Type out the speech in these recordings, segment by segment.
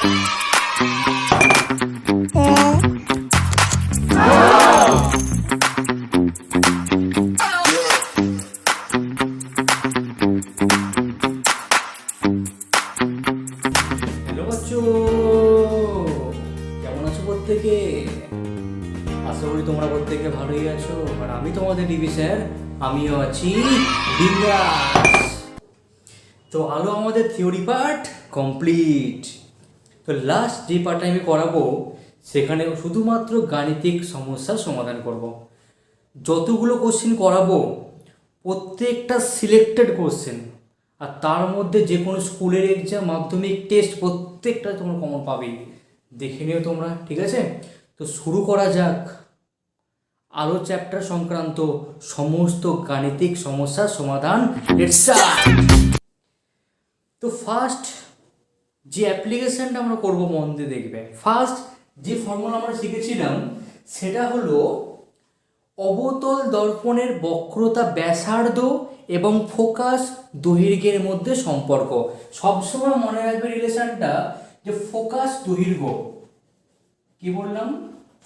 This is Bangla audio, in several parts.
কেমন আছো প্রত্যেকে? আশা করি তোমরা প্রত্যেকে ভালোই আছো। আর আমি তোমাদের ডিবি স্যার, আমিও আছি বিন্দাস। তো আলো আমাদের থিওরি পার্ট কমপ্লিট। তো লাস্ট যে পার্টটা আমি করাবো সেখানে শুধুমাত্র গাণিতিক সমস্যার সমাধান করব। যতগুলো কোশ্চেন করাবো প্রত্যেকটা সিলেক্টেড কোশ্চেন, আর তার মধ্যে যে কোনো স্কুলের এক্সাম, মাধ্যমিক টেস্ট প্রত্যেকটা তোমরা কমন পাবেই। দেখে নিও তোমরা, ঠিক আছে? তো শুরু করা যাক আলো চ্যাপ্টার সংক্রান্ত সমস্ত গাণিতিক সমস্যার সমাধান। Let's start. তো ফার্স্ট যে অ্যাপ্লিকেশনটা আমরা করব মন দিয়ে দেখবে। ফার্স্ট যে ফর্মুলা আমরা শিখেছিলাম সেটা হলো অবতল দর্পণের বক্রতা ব্যাসার্ধ এবং ফোকাস দৈর্ঘ্যের মধ্যে সম্পর্ক। সবসময় মনে রাখবে রিলেশনটা, যে ফোকাস দৈর্ঘ্য, কি বললাম,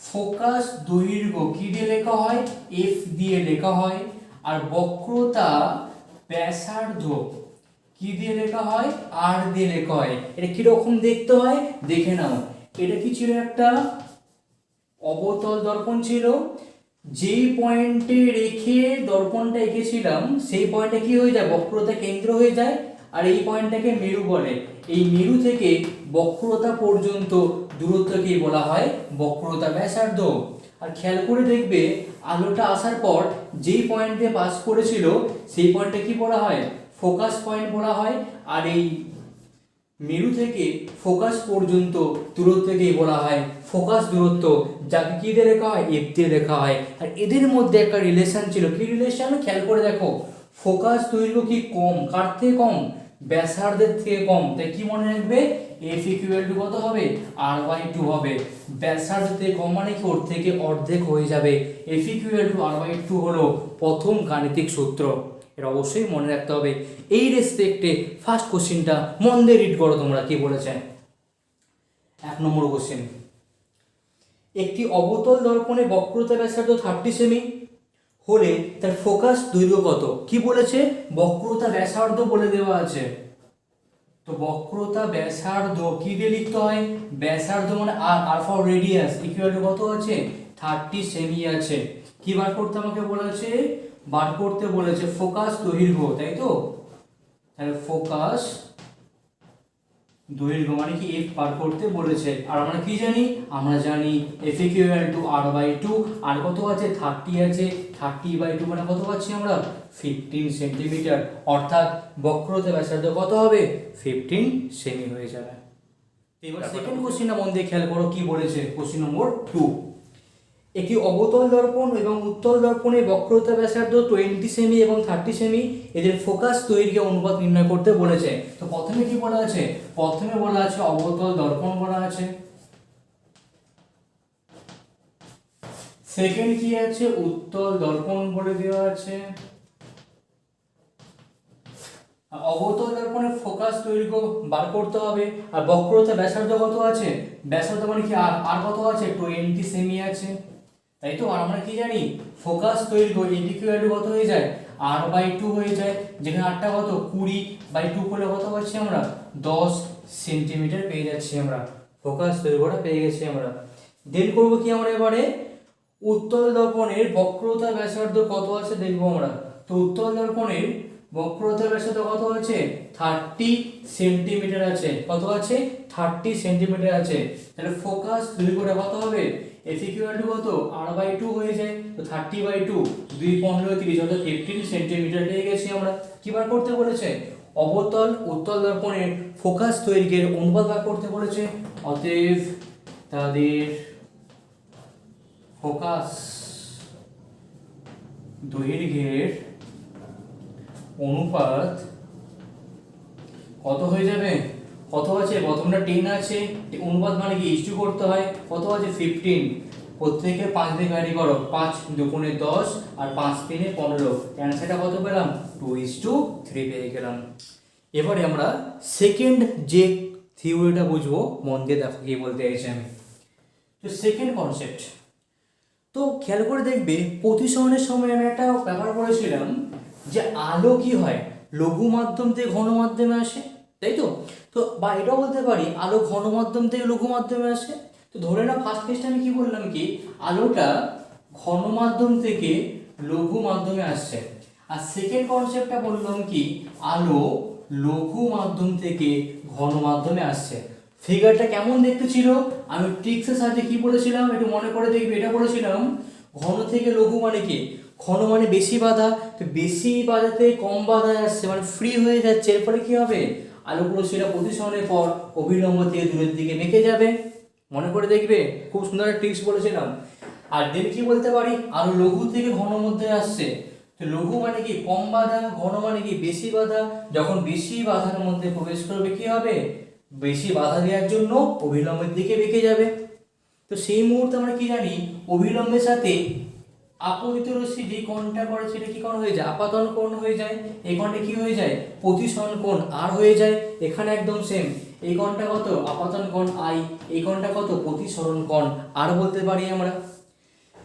ফোকাস দৈর্ঘ্য কি দিয়ে লেখা হয়? এফ দিয়ে লেখা হয়। আর বক্রতা ব্যাসার্ধ কি দিয়ে লেখা হয়? আর দিয়ে লেখা হয়। এটা কিরকম দেখতে হয় দেখে নাও। এটা কি ছিল? একটা অবতল দর্পণ ছিল। যেই পয়েন্টে রেখে দর্পণটা এঁকেছিলাম সেই পয়েন্টে কি হয়ে যায়? বক্রতা কেন্দ্র হয়ে যায়। আর এই পয়েন্টটাকে মেরু বলে। এই মেরু থেকে বক্রতা পর্যন্ত দূরত্বকেই বলা হয় বক্রতা ব্যাসার্ধ। আর খেয়াল করে দেখবে আলোটা আসার পর যেই পয়েন্ট দিয়ে পাস করেছিল সেই পয়েন্টটা কি বলা হয়? ফোকাস পয়েন্ট বলা হয়। আর এই মেরু থেকে ফোকাস পর্যন্ত দূরত্বকেই বলা হয় ফোকাস দূরত্ব, যাকে কি দিয়ে লেখা হয়? এফ দিয়ে লেখা হয়। আর এদের মধ্যে একটা রিলেশন ছিল। কি রিলেশন? খেয়াল করে দেখো, ফোকাস দৈর্ঘ্য কি কম, কার থেকে কম? ব্যাসার্ধের থেকে কম। তাই কি মনে রাখবে? এফ ইকুয়াল টু কত হবে? আর বাই টু হবে। ব্যাসার্ধ থেকে কম মানে কি? ওর থেকে অর্ধেক হয়ে যাবে। F equal to R by two হলো প্রথম গাণিতিক সূত্র। এটা অবশ্যই মনে রাখতে হবে। এই রেসপেক্টে ফার্স্ট কোশ্চেনটা মন দিয়ে রিড করো তোমরা। কি বলেছেন? 1 নম্বর কোশ্চেন, একটি অবতল দর্পণে বক্রতা ব্যাসার্ধ 30 সেমি হলে তার ফোকাস দৈর্ঘ্য কত? কি বলেছে? বক্রতা ব্যাসার্ধ বলে দেওয়া আছে। তো বক্রতা ব্যাসার্ধ কি দিয়ে লিখতে হয়? ব্যাসার্ধ মানে আর, আর ফর রেডিয়াস, ইকুয়াল টু কত আছে? 30 সেমি আছে। কি বার করতে আমাকে বলেছে? বার করতে বলেছে ফোকাস দৈর্ঘ্য, তাই তো? তাহলে ফোকাস দৈর্ঘ্য মানে কি? এফ বার করতে বলেছে। আর আমরা কি জানি? আমরা জানি F equal to R by two. আর কত আছে? 30 আছে। 30 বাই টু মানে কত পাচ্ছি আমরা? 15 সেন্টিমিটার। অর্থাৎ বক্রতা ব্যাসার্ধ কত হবে? 15 সেমি হয়ে যাবে। এবার সেকেন্ড কোশ্চেনটা মন দিয়ে খেয়াল করো। কি বলেছে? কোশ্চেন নম্বর 2, একটি অবতল দর্পণ এবং উত্তল দর্পণে বক্রতা ব্যাসার্ধ 20 সেমি এবং 30 সেমি, এদের ফোকাস দৈর্ঘ্য অনুপাত নির্ণয় করতে বলেছে। তো প্রথমে কি বলা আছে? প্রথমে বলা আছে অবতল দর্পণ বলা আছে। সেকেন্ড কি আছে? উত্তল দর্পণ বলে দেওয়া আছে। অবতল দর্পণের ফোকাস দৈর্ঘ্য বার করতে হবে। আর বক্রতা ব্যাসার্ধ কত আছে? ব্যাসার্ধ মানে কি? আর কত আছে? 20 সেমি আছে, তাই তো? আর আমরা কি জানি? ফোকাস দৈর্ঘ্য ইকুয়াল টু কত হয়ে যায়? আর বাই টু হয়ে যায়। যেখানে আরটা কত? 20 বাই টু করলে কত পাচ্ছি আমরা? 10 সেন্টিমিটার পেয়ে যাচ্ছি আমরা। ফোকাস দৈর্ঘ্যটা পেয়ে গেছি আমরা। দেন করবো কি আমরা এবারে? উত্তল দর্পণের বক্রতা ব্যাসার্ধ কত আছে দেখবো আমরা। তো উত্তল দর্পণের বক্রতা ব্যাসার্ধ কত আছে? 30 সেন্টিমিটার আছে। কত আছে? 30 সেন্টিমিটার আছে। তাহলে ফোকাস দৈর্ঘ্যটা কত হবে? এফ ইকুয়াল টু কত? আর বাই টু হয়ে যায়। তো 30 বাই টু 2 15 30 অর্থাৎ 15 সেন্টিমিটার পেয়ে গেছি আমরা। কি বার করতে বলেছে? অবতল উত্তল দর্পণের ফোকাস দৈর্ঘ্যের অনুপাত বার করতে বলেছে। অতএব তাদের ফোকাস দৈর্ঘ্যের অনুপাত কত হয়ে যাবে? কত আছে? প্রথমটা 10 আছে। অনুপাত মানে কি? ইস্টু করতে হয়। কত আছে? 15। প্রত্যেকে 5 দিয়ে ভ্যারি করো। 5 দুগুণে 10 আর 5 তিনে 15। অ্যান্সারটা কত পেলাম? 2:3 পেয়ে গেলাম। এবারে আমরা সেকেন্ড যে থিওরিটা বুঝবো, মন দিয়ে দেখো কি বলতে চাইছি আমি। তো সেকেন্ড কনসেপ্ট, তো খেয়াল করে দেখবে প্রতিসরণের সময় আমি একটা ব্যাপার করেছিলাম যে আলো কি হয়, লঘু মাধ্যম থেকে ঘন মাধ্যমে আসে, তাই তো? তো বা এটাও বলতে পারি আলো ঘন মাধ্যম থেকে লঘু মাধ্যমে আসে। তো ধরে নাও ফার্স্ট কেসটা আমি কি বললাম কি আলোটা ঘন মাধ্যম থেকে লঘু মাধ্যমে আসছে, আর সেকেন্ড কনসেপ্টটা বললাম কি আলো লঘু মাধ্যম থেকে ঘন মাধ্যমে আসছে। ফিগারটা কেমন দেখতে ছিল, আমি ট্রিক্সের সাথে কি বলেছিলাম একটু মনে করে দেখবে, এটা বলেছিলাম ঘন থেকে লঘু মানে কি, ঘন মানে বেশি বাধা, তো বেশি বাধাতে কম বাধা আসছে মানে ফ্রি হয়ে যাচ্ছে, এরপরে কি হবে আলোগুলো সেটা প্রতিসরণের পর অভিলম্ব থেকে দূরের দিকে বেঁকে যাবে। মনে করে দেখবে, খুব সুন্দর একটা ট্রিক্স বলেছিলাম। আর দেন কি বলতে পারি আলো লঘু থেকে ঘন মধ্যে আসছে, তো লঘু মানে কি কম বাধা, ঘন মানে কি বেশি বাধা, যখন বেশি বাধার মধ্যে প্রবেশ করবে কি হবে বেশি বাধা দেওয়ার জন্য অভিলম্বের দিকে বেঁকে যাবে। তো সেই মুহূর্তে আমরা কি জানি অভিলম্বের সাথে আপতিত রশ্মি যে কোণটা করে সেটা কি কোণ হয়ে যায়, আপাতন কোণ হয়ে যায়। এই কোণটা কি হয়ে যায় প্রতিসরণ কোণ আর হয়ে যায়। এখানে একদম সেম, এই কোণটা কত আপাতন কোণ আই, এই কোণটা কত প্রতিসরণ কোণ আর বলতে পারি আমরা।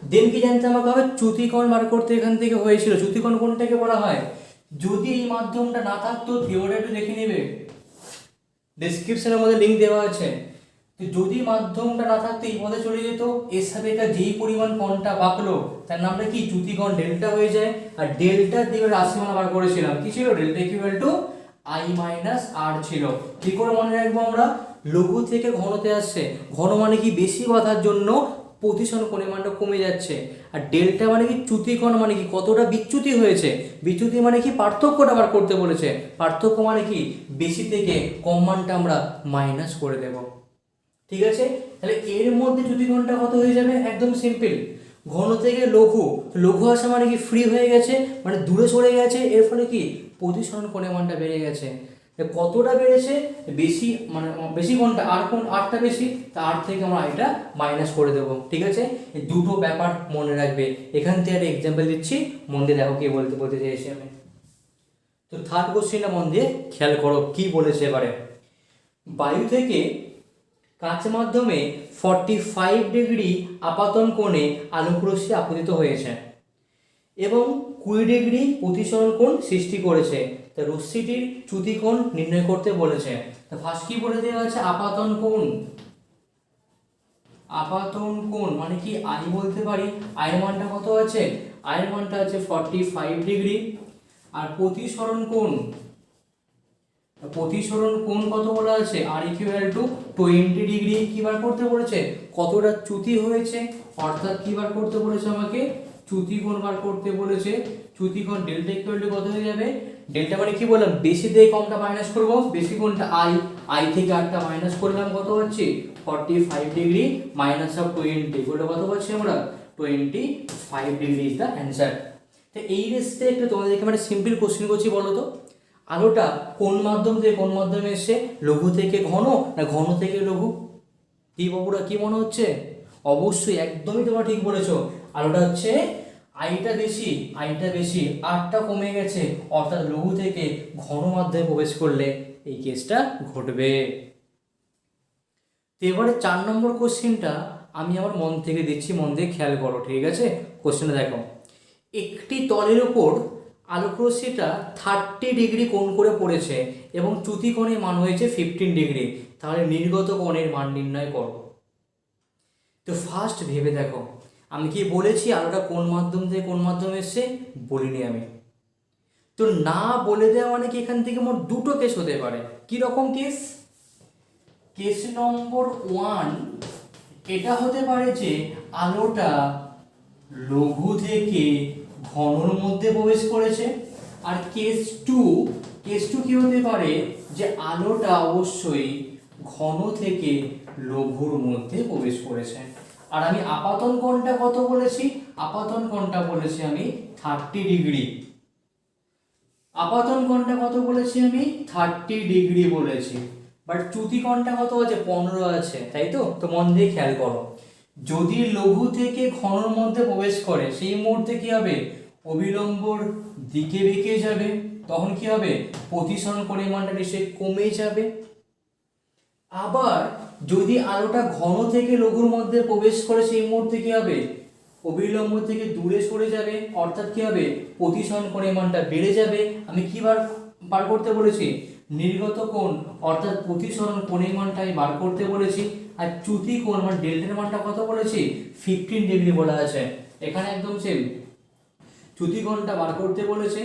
দেন কি জানতে আমাকে হবে চ্যুতিকোণ বার করতে, এখান থেকে হয়েছিল চ্যুতিকোণ কোণটাকে বলা হয়, যদি এই মাধ্যমটা না থাকতো থিওরিটা একটু দেখে নেবে, ডেসক্রিপশনের মধ্যে লিংক দেওয়া আছে। তো যদি মাধ্যমটা না থাকতো এই পথে চলে যেত, এর সাথে যেই পরিমাণ কোণটা বাঁকলো তার নামটা কি চ্যুতিকোণ ডেল্টা হয়ে যায়। আর ডেল্টা দিয়ে রাশিমালা বার করেছিলাম, কি ছিল delta equal to I minus R ছিল। কি করে মনে রাখবো আমরা, লঘু থেকে ঘনতে আসছে, ঘন মানে কি বেশি বাধার জন্য প্রতিসরণ কোণের মানটা কমে যাচ্ছে, আর ডেল্টা মানে কি চ্যুতিকোণ মানে কি কতটা বিচ্যুতি হয়েছে, বিচ্যুতি মানে কি পার্থক্যটা বার করতে বলেছে, পার্থক্য মানে কি বেশি থেকে কম মানটা আমরা মাইনাস করে দেব। ঠিক আছে, তাহলে এর মধ্যে চ্যুতিকোণটা কত হয়ে যাবে একদম সিম্পল, ঘন থেকে লঘু, লঘু আসা মানে কি ফ্রি হয়ে গেছে মানে দূরে সরে গেছে, এর ফলে কি প্রতিসরণ কোণের মানটা বেড়ে গেছে। কতটা বেড়েছে বেশি মানে বেশি কোণটা আর কোণ আরটা বেশি, তা আর থেকে আমরা এটা মাইনাস করে দেবো। ঠিক আছে, এই দুটো ব্যাপার মনে রাখবে। এখান থেকে একটা এক্সাম্পল দিচ্ছি, মন দিয়ে দেখো কি বলতে চাইছি আমি। তো থার্ড কোশ্চেনটা মন দিয়ে খেয়াল করো কি বলেছে এবারে, বায়ু থেকে কাঁচ মাধ্যমে 45 ডিগ্রি আপাতন কোণে আলোক রশ্মি আপতিত হয়েছে এবং 20 ডিগ্রি প্রতিসরণ কোণ সৃষ্টি করেছে। তা রশ্মিটির চ্যুতিকোণ নির্ণয় করতে বলেছে। তা ফার্স্ট কি বলে দেওয়া আছে আপাতন কোণ, আপাতন কোণ মানে কি আই বলতে পারি, আয়ের মানটা কত আছে, আয়ের মানটা আছে 45 ডিগ্রি, আর প্রতিসরণ কোণ, প্রতিসরণ কোণ কত বলা আছে আর ইকুয়াল টু 20 ডিগ্রি। কি বার করতে বলেছে কতটা চ্যুতি হয়েছে, অর্থাৎ কি বার করতে বলেছে আমাকে চ্যুতিকোণ বার করতে বলেছে। চ্যুতিকোণ ডেল্টা ইকুয়াল টু কত হয়ে যাবে, ডেল্টা মানে কি বললাম বেশি থেকে কমটা মাইনাস করব, বেশি কোণটা আই, আই থেকে আরটা মাইনাস করলাম কত হচ্ছে 45 ডিগ্রি মাইনাস অফ 20, ওটা কত পাচ্ছি আমরা 25 ডিগ্রি ইজ দ্য অ্যান্সার। তো এই রেসতে একটু তোমাদেরকে মানে সিম্পল কোশ্চেন করছি, বলো তো আলোটা কোন মাধ্যম থেকে কোন মাধ্যমে এসে, লঘু থেকে ঘন না ঘন থেকে লঘু? কি বাবুরা কি মনে হচ্ছে? অবশ্যই একদমই তোমরা ঠিক বলেছো, আলোটা হচ্ছে আইটা বেশি আরটা কমে গেছে, অর্থাৎ লঘু থেকে ঘন মাধ্যমে প্রবেশ করলে এই কেসটা ঘটবে। তো এবারে 4 নম্বর কোশ্চেনটা আমি আমার মন থেকে দিচ্ছি, মন দিয়ে খেয়াল করো। ঠিক আছে, কোশ্চেনটা দেখো, একটি তলের উপর আলোকরশ্মিটা 30 ডিগ্রি কোণ করে পড়েছে এবং চ্যুতিকোণের মান হয়েছে 15 ডিগ্রি, তাহলে নির্গত কোণের মান নির্ণয় করো। তো ফার্স্ট ভেবে দেখো, আমি কি বলেছি আলোটা কোন মাধ্যম থেকে কোন মাধ্যমে এসছে, বলিনি আমি। তো না বলে দেওয়া মানে কি এখান থেকে মোট দুটো কেস হতে পারে। কি রকম কেস, কেস নম্বর 1 এটা হতে পারে যে আলোটা লঘু থেকে ঘনর মধ্যে প্রবেশ করেছে, আর কেস টু কি হতে পারে যে আলোটা অবশ্যই ঘন থেকে লঘুর মধ্যে প্রবেশ করেছে। আর আমি আপাতন কোণটা কত বলেছি, আপাতন কোণটা বলেছি আমি 30 ডিগ্রি, আপাতন কোণটা কত বলেছি আমি 30 ডিগ্রি বলেছি, বাট চ্যুতিকোণটা কত আছে 15 আছে, তাই তো? তো মন দিয়ে খেয়াল করো, যদি লঘু থেকে ঘনর মধ্যে প্রবেশ করে সেই মুহূর্তে কি হবে অবিলম্বর দিকে বেঁকে যাবে, তখন কি হবে প্রতিসরণ কোণের মানটা নিশ্চয়ই কমে যাবে। আবার যদি আলোটা ঘন থেকে লঘুর মধ্যে প্রবেশ করে সেই মুহূর্তে কি হবে, অবিলম্ব থেকে দূরে সরে যাবে, অর্থাৎ কি হবে, প্রতিসরণ কোণের মানটা বেড়ে যাবে। আমি কি বার করতে বলেছি, নির্গত কোণ অর্থাৎ প্রতিসরণ কোণের মানটা আমি বার করতে বলেছি। আর চ্যুতি কোণ মানে ডেল্টার মানটা কত বলেছি, 15 ডিগ্রি বলা আছে। এখানে একদম সেম, চ্যুতি কোণটা বার করতে বলেছে,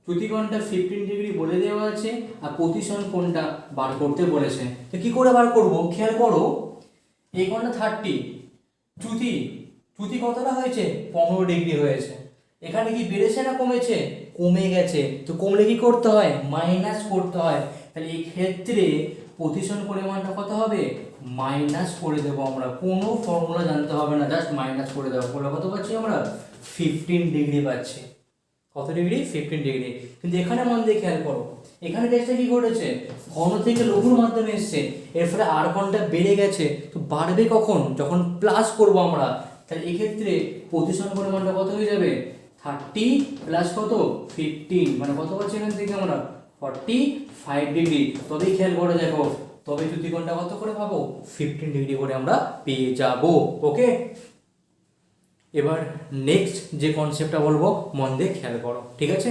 চ্যুতি কোণটা 15 ডিগ্রি বলে দেওয়া আছে, আর প্রতিসরণ কোণটা বার করতে বলেছে। তো কি করে বার করব, খেয়াল করো, এই কোণটা 30, চ্যুতি কতটা হয়েছে, 15 ডিগ্রি হয়েছে। এখানে কি বেড়েছে না কমেছে, কমে গেছে। তো কমলে কি করতে হয়, মাইনাস করতে হয়। তাহলে এই ক্ষেত্রে প্রতিসরণ পরিমাণটা কত হবে, মাইনাস করে দেবো আমরা। কোনো ফর্মুলা জানতে হবে না, জাস্ট মাইনাস করে দেবো। বলে কত পাচ্ছি আমরা, 15 ডিগ্রি পাচ্ছি। কত ডিগ্রি, 15 ডিগ্রি। কিন্তু এখানে মন দিয়ে খেয়াল করো, এখানে দেখতে কি ঘটেছে, ঘন থেকে লঘুর মাধ্যমে এসছে, এর ফলে আর কোণটা বেড়ে গেছে। তো বাড়বে কখন, যখন প্লাস করব আমরা। তাহলে এক্ষেত্রে প্রতিসরণ পরিমাণটা কত হয়ে যাবে, 30 প্লাস কত, 15, মানে কত পাচ্ছি এখান থেকে আমরা, 45 ডিগ্রি। তবেই খেয়াল করে দেখো, তবে চ্যুতিকোণটা কত করে পাবো, 15 ডিগ্রি করে আমরা পেয়ে যাব। ওকে, এবার নেক্সট যে কনসেপ্টটা বলবো মন দিয়ে খেয়াল করো, ঠিক আছে।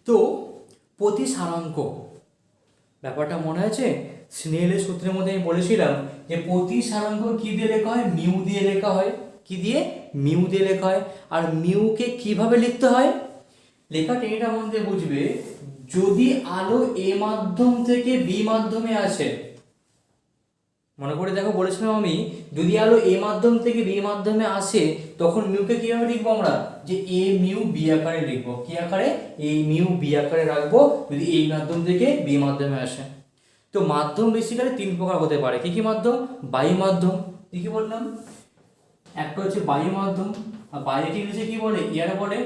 তো প্রতিসারাঙ্ক ব্যাপারটা মনে আছে, স্নেলের সূত্রের মধ্যে আমি বলেছিলাম যে প্রতিসারাঙ্ক কি দিয়ে লেখা হয়, মিউ দিয়ে লেখা হয়। কি দিয়ে, মিউ দিয়ে লেখা হয়। আর মিউকে কিভাবে লিখতে হয়, লেখা টেনেটা মন দিয়ে বুঝবে। যদি আলো এ মাধ্যম থেকে বি মাধ্যমে আসে, মনে করে দেখো বলেছিলাম আমি, যদি আলো এ মাধ্যম থেকে বি মাধ্যমে আসে, তখন মিউকে কিভাবে লিখবো আমরা, যে এ মিউ বি আকারে লিখবো। কি আকারে, এ মিউ বি আকারে রাখবো, যদি এই মাধ্যম থেকে বি মাধ্যমে আসে। তো মাধ্যম বেসিক্যালি 3 প্রকার হতে পারে। কি কি মাধ্যম, বায়ু মাধ্যম, কি বললাম, একটা হচ্ছে বায়ু মাধ্যম, আর বায়ুকে ইংলিশে কি বলে, এয়ার বলে।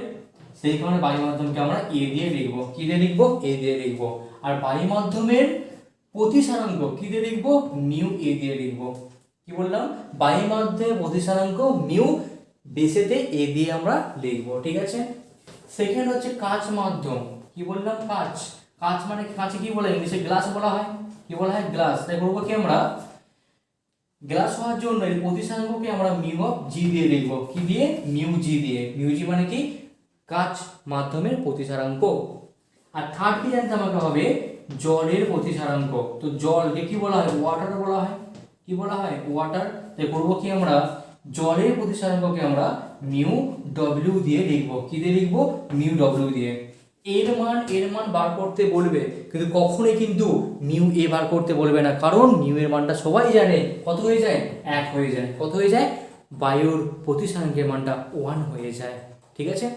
সেই কারণে বায়ু মাধ্যমকে আমরা এ দিয়ে লিখবো। কি দিয়ে লিখবো, এ দিয়ে লিখবো। আর বায়ু মাধ্যমের প্রতিসারাঙ্ক কি দিয়ে লিখবো, মিউ এ দিয়ে লিখবো। কি বললাম, বায়ু মাধ্যমের প্রতিসারাঙ্ক মিউ বেসেতে এ দিয়ে আমরা লিখবো, ঠিক আছে। সেকেন্ড হচ্ছে কাঁচ মাধ্যম। কি বললাম, কাঁচ, কাঁচ মানে কাঁচে কি বলে, ইংলিশে গ্লাস বলা হয়। কি বলা হয়, গ্লাস। তাই করবো কি আমরা, গ্লাস হওয়ার জন্য এই প্রতিসারাঙ্ককে আমরা মিউ অফ জি দিয়ে লিখবো। কি দিয়ে, মিউ জি দিয়ে। মিউ জি মানে কি, কাঁচ মাধ্যমের প্রতিসারাঙ্ক। আর থার্ড কি জানতে আমাকে হবে, জলের প্রতিসারাঙ্ক। তো জলকে কি বলা হয়, ওয়াটার বলা হয়। কি বলা হয়, ওয়াটার। তাই করবো কি আমরা, জলের প্রতিসারাঙ্ককে আমরা মিউ ডব্লিউ দিয়ে লিখবো। কি দিয়ে লিখবো, মিউ ডব্লিউ দিয়ে। এর মান বার করতে বলবে, কিন্তু কখনোই কিন্তু মিউ এ বার করতে বলবে না, কারণ মিউ এর মানটা সবাই জানে কত হয়ে যায়, 1 হয়ে যায়। কত হয়ে যায়, বায়ুর প্রতিসারাঙ্কের মানটা 1 হয়ে যায়, ঠিক আছে।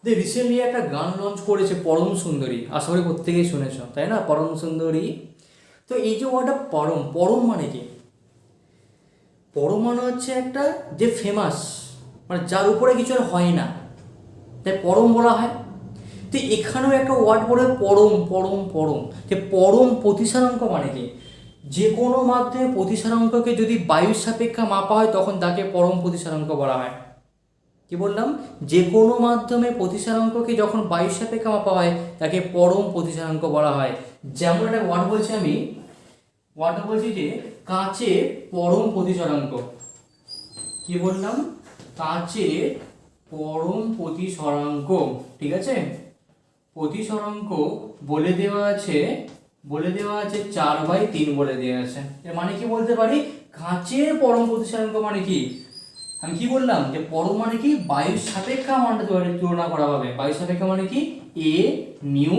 রিসেন্টলি একটা গান লঞ্চ করেছে পরম সুন্দরী, আশা করি প্রত্যেকেই শুনেছ, তাই না, পরম সুন্দরী। তো এই যে ওয়ার্ডটা পরম, পরম মানে কি, পরম মানে হচ্ছে একটা যে ফেমাস, মানে যার উপরে কিছু আর হয় না, তাই পরম বলা হয়। তো এখানেও একটা ওয়ার্ড পড়ে পরম, পরম, পরম। যে পরম প্রতিসারাঙ্ক মানে কি, যে কোনো মাধ্যমে প্রতিসারাঙ্ককে যদি বায়ুর সাপেক্ষে মাপা হয় তখন তাকে পরম প্রতিসারাঙ্ক বলা হয়। কি বললাম, যে কোনো মাধ্যমে প্রতিসারাঙ্ককে যখন বায়ুর সাপেক্ষে মাপা হয় তাকে পরম প্রতিসারাঙ্ক বলা হয়। যেমন একটা ওয়ার্ড বলছি আমি, ওয়ার্ডটা বলছি যে কাঁচের পরম প্রতিসারাঙ্ক। কি বললাম, কাঁচের পরম প্রতিসরাঙ্ক, ঠিক আছে। প্রতিসরাঙ্ক বলে দেওয়া আছে 4/3 বলে দেওয়া আছে। এর মানে কি বলতে পারি, কাঁচের পরম প্রতিসরাঙ্ক মানে কি, আমি কি বললাম যে পরম মানে কি, বায়ুর সাপেক্ষে মানটা তুলনা করা হবে। বায়ুর সাপেক্ষে মানে কি, এ মিউ,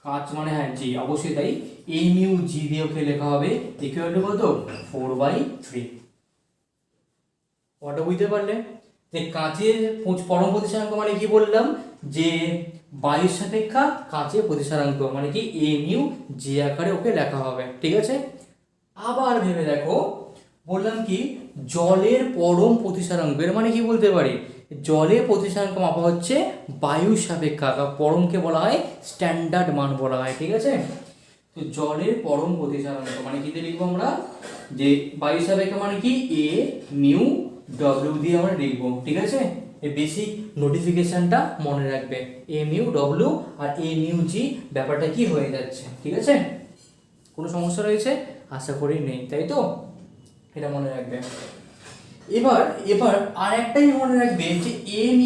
কাঁচ মানে হ্যাঁ জি, অবশ্যই তাই, এ মিউ জি দিয়ে ওকে লেখা হবে ইকুয়াল টু কত, 4/3। ওটা বুঝতে পারলে, যে কাঁচের পরম প্রতিসরাঙ্ক মানে কি বললাম, যে বায়ুর সাপেক্ষা কাঁচের প্রতিসরাঙ্ক মানে কি, এ মিউ জি আকারে ওকে লেখা হবে, ঠিক আছে। আবার ভেবে দেখো, বললাম কি, জলের পরম প্রতিসরাঙ্ক, এর মানে কি বলতে পারি, জলের প্রতিসরাঙ্ক মাপা হচ্ছে বায়ুর সাপেক্ষা, পরমকে বলা হয় স্ট্যান্ডার্ড মান বলা হয়, ঠিক আছে। তো জলের পরম প্রতিসরাঙ্ক মানে কি দিয়ে লিখবো আমরা, যে বায়ুর সাপেক্ষা মানে কি, এ মিউ ডব্লিউ দিয়ে আমরা লিখবো, ঠিক আছে। এই বেসিক নোটিফিকেশনটা মনে রাখবে, এ মিউ ডব্লিউ আর এ মিউ জি ব্যাপারটা কি হয়ে যাচ্ছে, ঠিক আছে। কোনো সমস্যা রয়েছে? আশা করি নেই, তাই তো? এটা মনে রাখবে। এবার এবার আর একটাই মনে রাখবে যে এম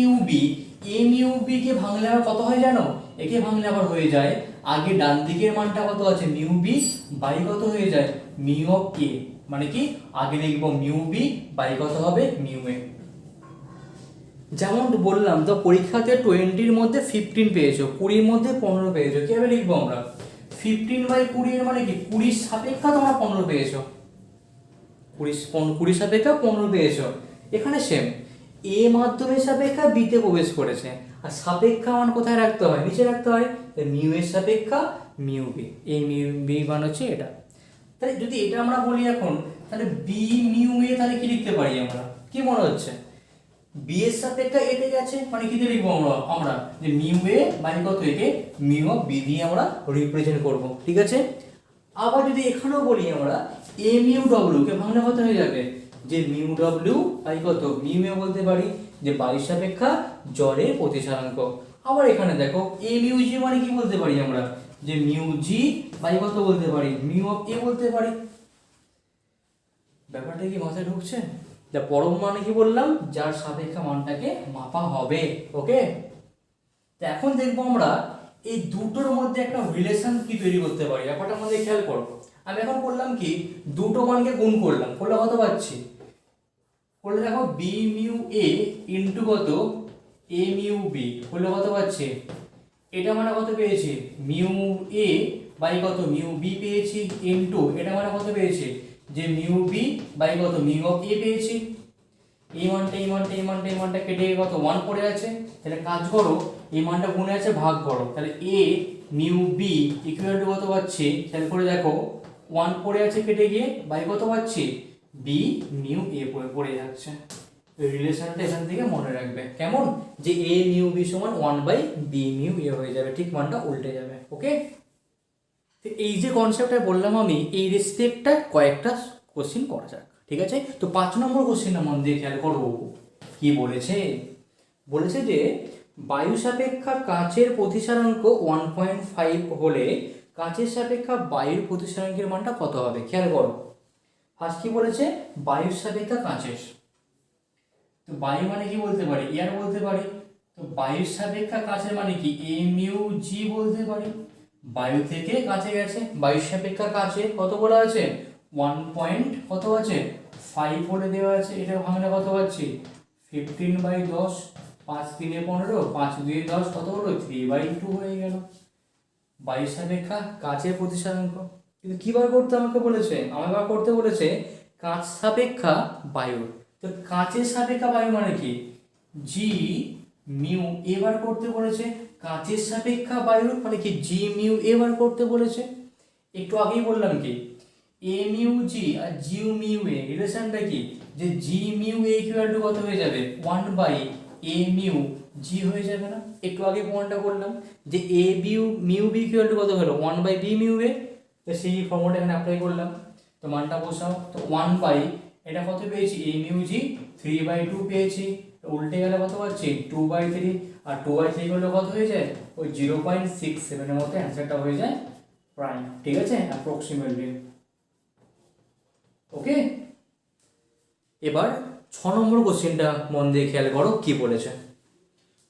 ইউ বি কে ভাঙলে আবার কত হয় জানো? একে ভাঙলে আবার হয়ে যায়, আগে ডান দিকের মানটা কত আছে মিউ বি বাই কত হয়ে যায় মিউ অফ এ, মানে কি আগে লিখবো মিউ বি বাই কত হবে মিউ এ। যেমন বললাম তো পরীক্ষাতে 20-র মধ্যে 15 পেয়েছো, 20-র মধ্যে 15 পেয়েছো, কিভাবে লিখবো আমরা? 15/20 এর মানে কি 20 সাপেক্ষা তোমরা 15 পেয়েছো, 20 সাপেক্ষা 15 পেয়েছো। এখানে সেম, এ মাধ্যমের সাপেক্ষা বিতে প্রবেশ করেছে, আর সাপেক্ষা মান কোথায় রাখতে হয়? নিচে রাখতে হয়। মিউ এর সাপেক্ষা মিউ বি, এই মিউ বি মান হচ্ছে এটা। তাহলে যদি এটা আমরা বলি এখন, তাহলে বি মিউ এ তাহলে কি লিখতে পারি আমরা? কি মনে হচ্ছে? বি এর সাপেক্ষে এতে গেছে, মানে কি লিখবো আমরা যে মিউ এ মানে কত, একে মিউ অফ বি দিয়ে আমরা রিপ্রেজেন্ট করব, ঠিক আছে? আবার যদি এখানেও বলি আমরা এ মিউ ডব্লিউ কে ভাঙলে কত হয়ে যাবে যে মিউ ডব্লিউ বাই কত মিউ এ বলতে পারি যে বায়ুর সাপেক্ষা জলের প্রতিসরাঙ্ক। আবার এখানে দেখো এ মিউ জি মানে কি বলতে পারি আমরা যে মিউ জি বাই কত বলতে পারি মিউ অফ এ বলতে পারি। ব্যাপারটা কি মাথায় ঢুকছে? যা পরম মানে কি বললাম, যার সাপেক্ষা মানটাকে মাপা হবে। ওকে, তো এখন দেখবো আমরা এই দুটোর মধ্যে একটা রিলেশন কি তৈরি করতে পারি, ব্যাপারটা আমাদের খেয়াল করো। আমি এখন করলাম কি দুটো মানকে গুণ করলাম, করলে কত পাচ্ছি? করলে দেখো বি মিউ এ ইন্টু কত এ মিউ বি, করলে কত পাচ্ছি? এটা মানে কত পেয়েছি মিউ এ বাই কত মিউ বি পেয়েছি, ইন্টু এটা মানে কত পেয়েছি যে মিউ বি বাই কত মিউ অফ এ পেয়েছি। এই মানটা কেটে কত 1 পড়ে আছে, তাহলে কাজ করো এই মানটা গুণে আছে ভাগ করো, তাহলে A mu B equal to কত পাচ্ছি খেয়াল করে দেখো 1 পড়ে আছে কেটে গিয়ে বাই কত পাচ্ছি বি মিউ এ পড়ে যাচ্ছে। রিলেশনটা এখান থেকে মনে রাখবে কেমন, যে এ মিউ বি সমান 1/বি মিউ এ হয়ে যাবে, ঠিক মানটা উল্টে যাবে। ওকে, তো এই যে কনসেপ্টটা বললাম আমি, এই রেসপেক্টটা কয়েকটা কোশ্চেন করা যাক, ঠিক আছে? তো 5 নম্বর কোশ্চেনটা মন দিয়ে খেয়াল করো কি বলেছে। বলেছে যে বায়ু সাপেক্ষা কাচের প্রতিসরাঙ্ক 1.5 হলে কাচের সাপেক্ষা বায়ুর প্রতিসরাঙ্কের মানটা কত হবে? খেয়াল করো, ফার্স্ট কি বলেছে বায়ুর সাপেক্ষা কাচের, তো বায়ু মানে কি বলতে পারি এয়ার বলতে পারি, তো বায়ুর সাপেক্ষা কাচের মানে কি এ মিউ জি বলতে পারি। বায়ু থেকে কাছে গেছে, বায়ুর সাপেক্ষা কাছে কত বলা আছে 1 পয়েন্ট কত আছে 5 বলে দেওয়া আছে। এটা ভাঙলে কত পাচ্ছি 15/10, 5 3 15, 5 2 10 কত হলো 3/2 হয়ে গেল বায়ুর সাপেক্ষা কাচের প্রতিসরাঙ্ক। কিন্তু কি বার করতে আমাকে বলেছে, আমাকে বার করতে বলেছে কাচ সাপেক্ষা বায়ু। তো কাচের সাপেক্ষা বায়ু মানে কি জি মিউ এ বার করতে বলেছে, কাচের সাপেক্ষা বায়ু মানে কি জি মিউ এ বার করতে বলেছে। একটু আগেই বললাম কি এ মিউ জি আর জি মিউ এ রিলেশনটা কি যে G mu A equal to কত হয়ে যাবে 1/এ মিউ জি হয়ে যাবে না? একটু আগে প্রমাণটা করলাম যে এ বিউ মিউ বি ইকুয়াল টু কত হলো 1/বি মিউ এ, তো সেই ফর্মুলাটা এখানে অ্যাপ্লাই করলাম। তো মানটা বসাও, তো 1/ এটা কত পেয়েছি এ মিউ জি 3/2 পেয়েছি, উল্টে গেলে কত পাচ্ছি 2/3, আর 2/3 করলে কত হয়ে যায় ওই 0.67 এর মতো অ্যান্সারটা হয়ে যায় প্রাইম, ঠিক আছে অ্যাপ্রক্সিমেটলি। ওকে, এবার 6 নম্বর কোশ্চেনটা মন দিয়ে খেয়াল করো কি বলেছে।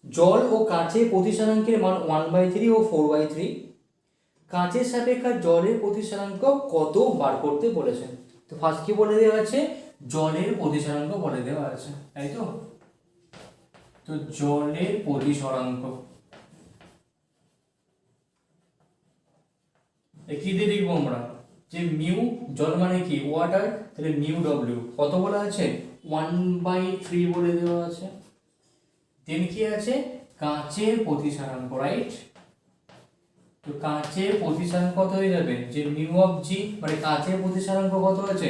জল ও কাচের প্রতিসরাঙ্কের মান 1/3 ও 4/3, কাচের সাপেক্ষে জলের প্রতিসরাঙ্ক কত বার করতে বলেছে। তো ফার্স্ট কি বলে দেওয়া আছে জলের প্রতিসরাঙ্ক বলে দেওয়া আছে, তাই তো? তো জলের প্রতিসরাঙ্ক কি দিয়ে লিখবো আমরা যে মিউ জল মানে কি ওয়াটার, তাহলে মিউ ডব্লিউ কত বলা আছে 1/3 বলে দেওয়া আছে। দেন কি আছে কাচের প্রতিসরাঙ্ক, রাইট? তো কাচের প্রতিসরাঙ্ক কত হয়ে যাবে যে মিউ অফ জি, মানে কাচের প্রতিসরাঙ্ক কত আছে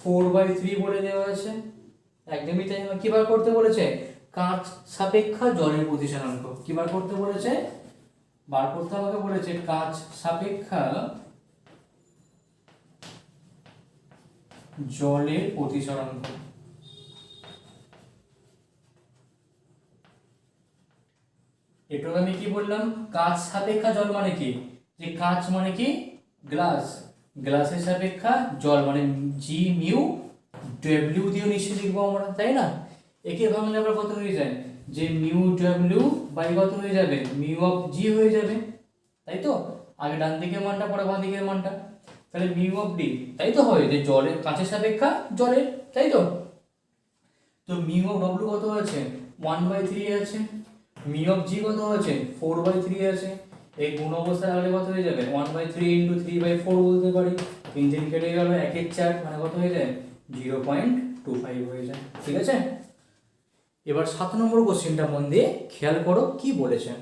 4/3 বলে দেওয়া আছে। একদমই তাই। কি বার করতে বলেছে কাচ সাপেক্ষা জলের প্রতিসরাঙ্ক, কি বার করতে বলেছে বার করতে আমাকে বলেছে কাচ সাপেক্ষা জলের প্রতিসরাঙ্ক। একটু আমি কি বললাম কাচ সাপেক্ষা জল মানে কি যে কাচ মানে কি গ্লাস, গ্লাসের সাপেক্ষা জল মানে জি মিউ ডব্লিউ দিয়ে নিশ্চয়ই লিখবো আমরা, তাই না? একে ভাঙলে আবার কত হয়ে যায়, যে মিউ ডব্লিউ বাই কত হয়ে যাবে, মিউ অফ জি হয়ে যাবে, তাই তো? আগে ডান দিকের মানটা পরে বাঁ দিকের মানটা, তাহলে মিউ অফ ডি, তাই তো হয় যে জলের কাঁচের সাপেক্ষা জলের, তাই তো? তো মিউ অফ ডব্লিউ কত আছে, 1/3 আছে, মিউ অফ জি কত আছে, 4/3 আছে। এই গুণ অবস্থায় হলে কত হয়ে যাবে, 1/3 ইন্টু 3/4 বলতে পারি। 3 কেটে গেল, 1/4 মানে কত হয়ে যায়, 0.25 হয়ে যায়। ঠিক আছে, এবার 7 নম্বর কোশ্চেনটা মন দিয়ে খেয়াল করো কি বলেছে।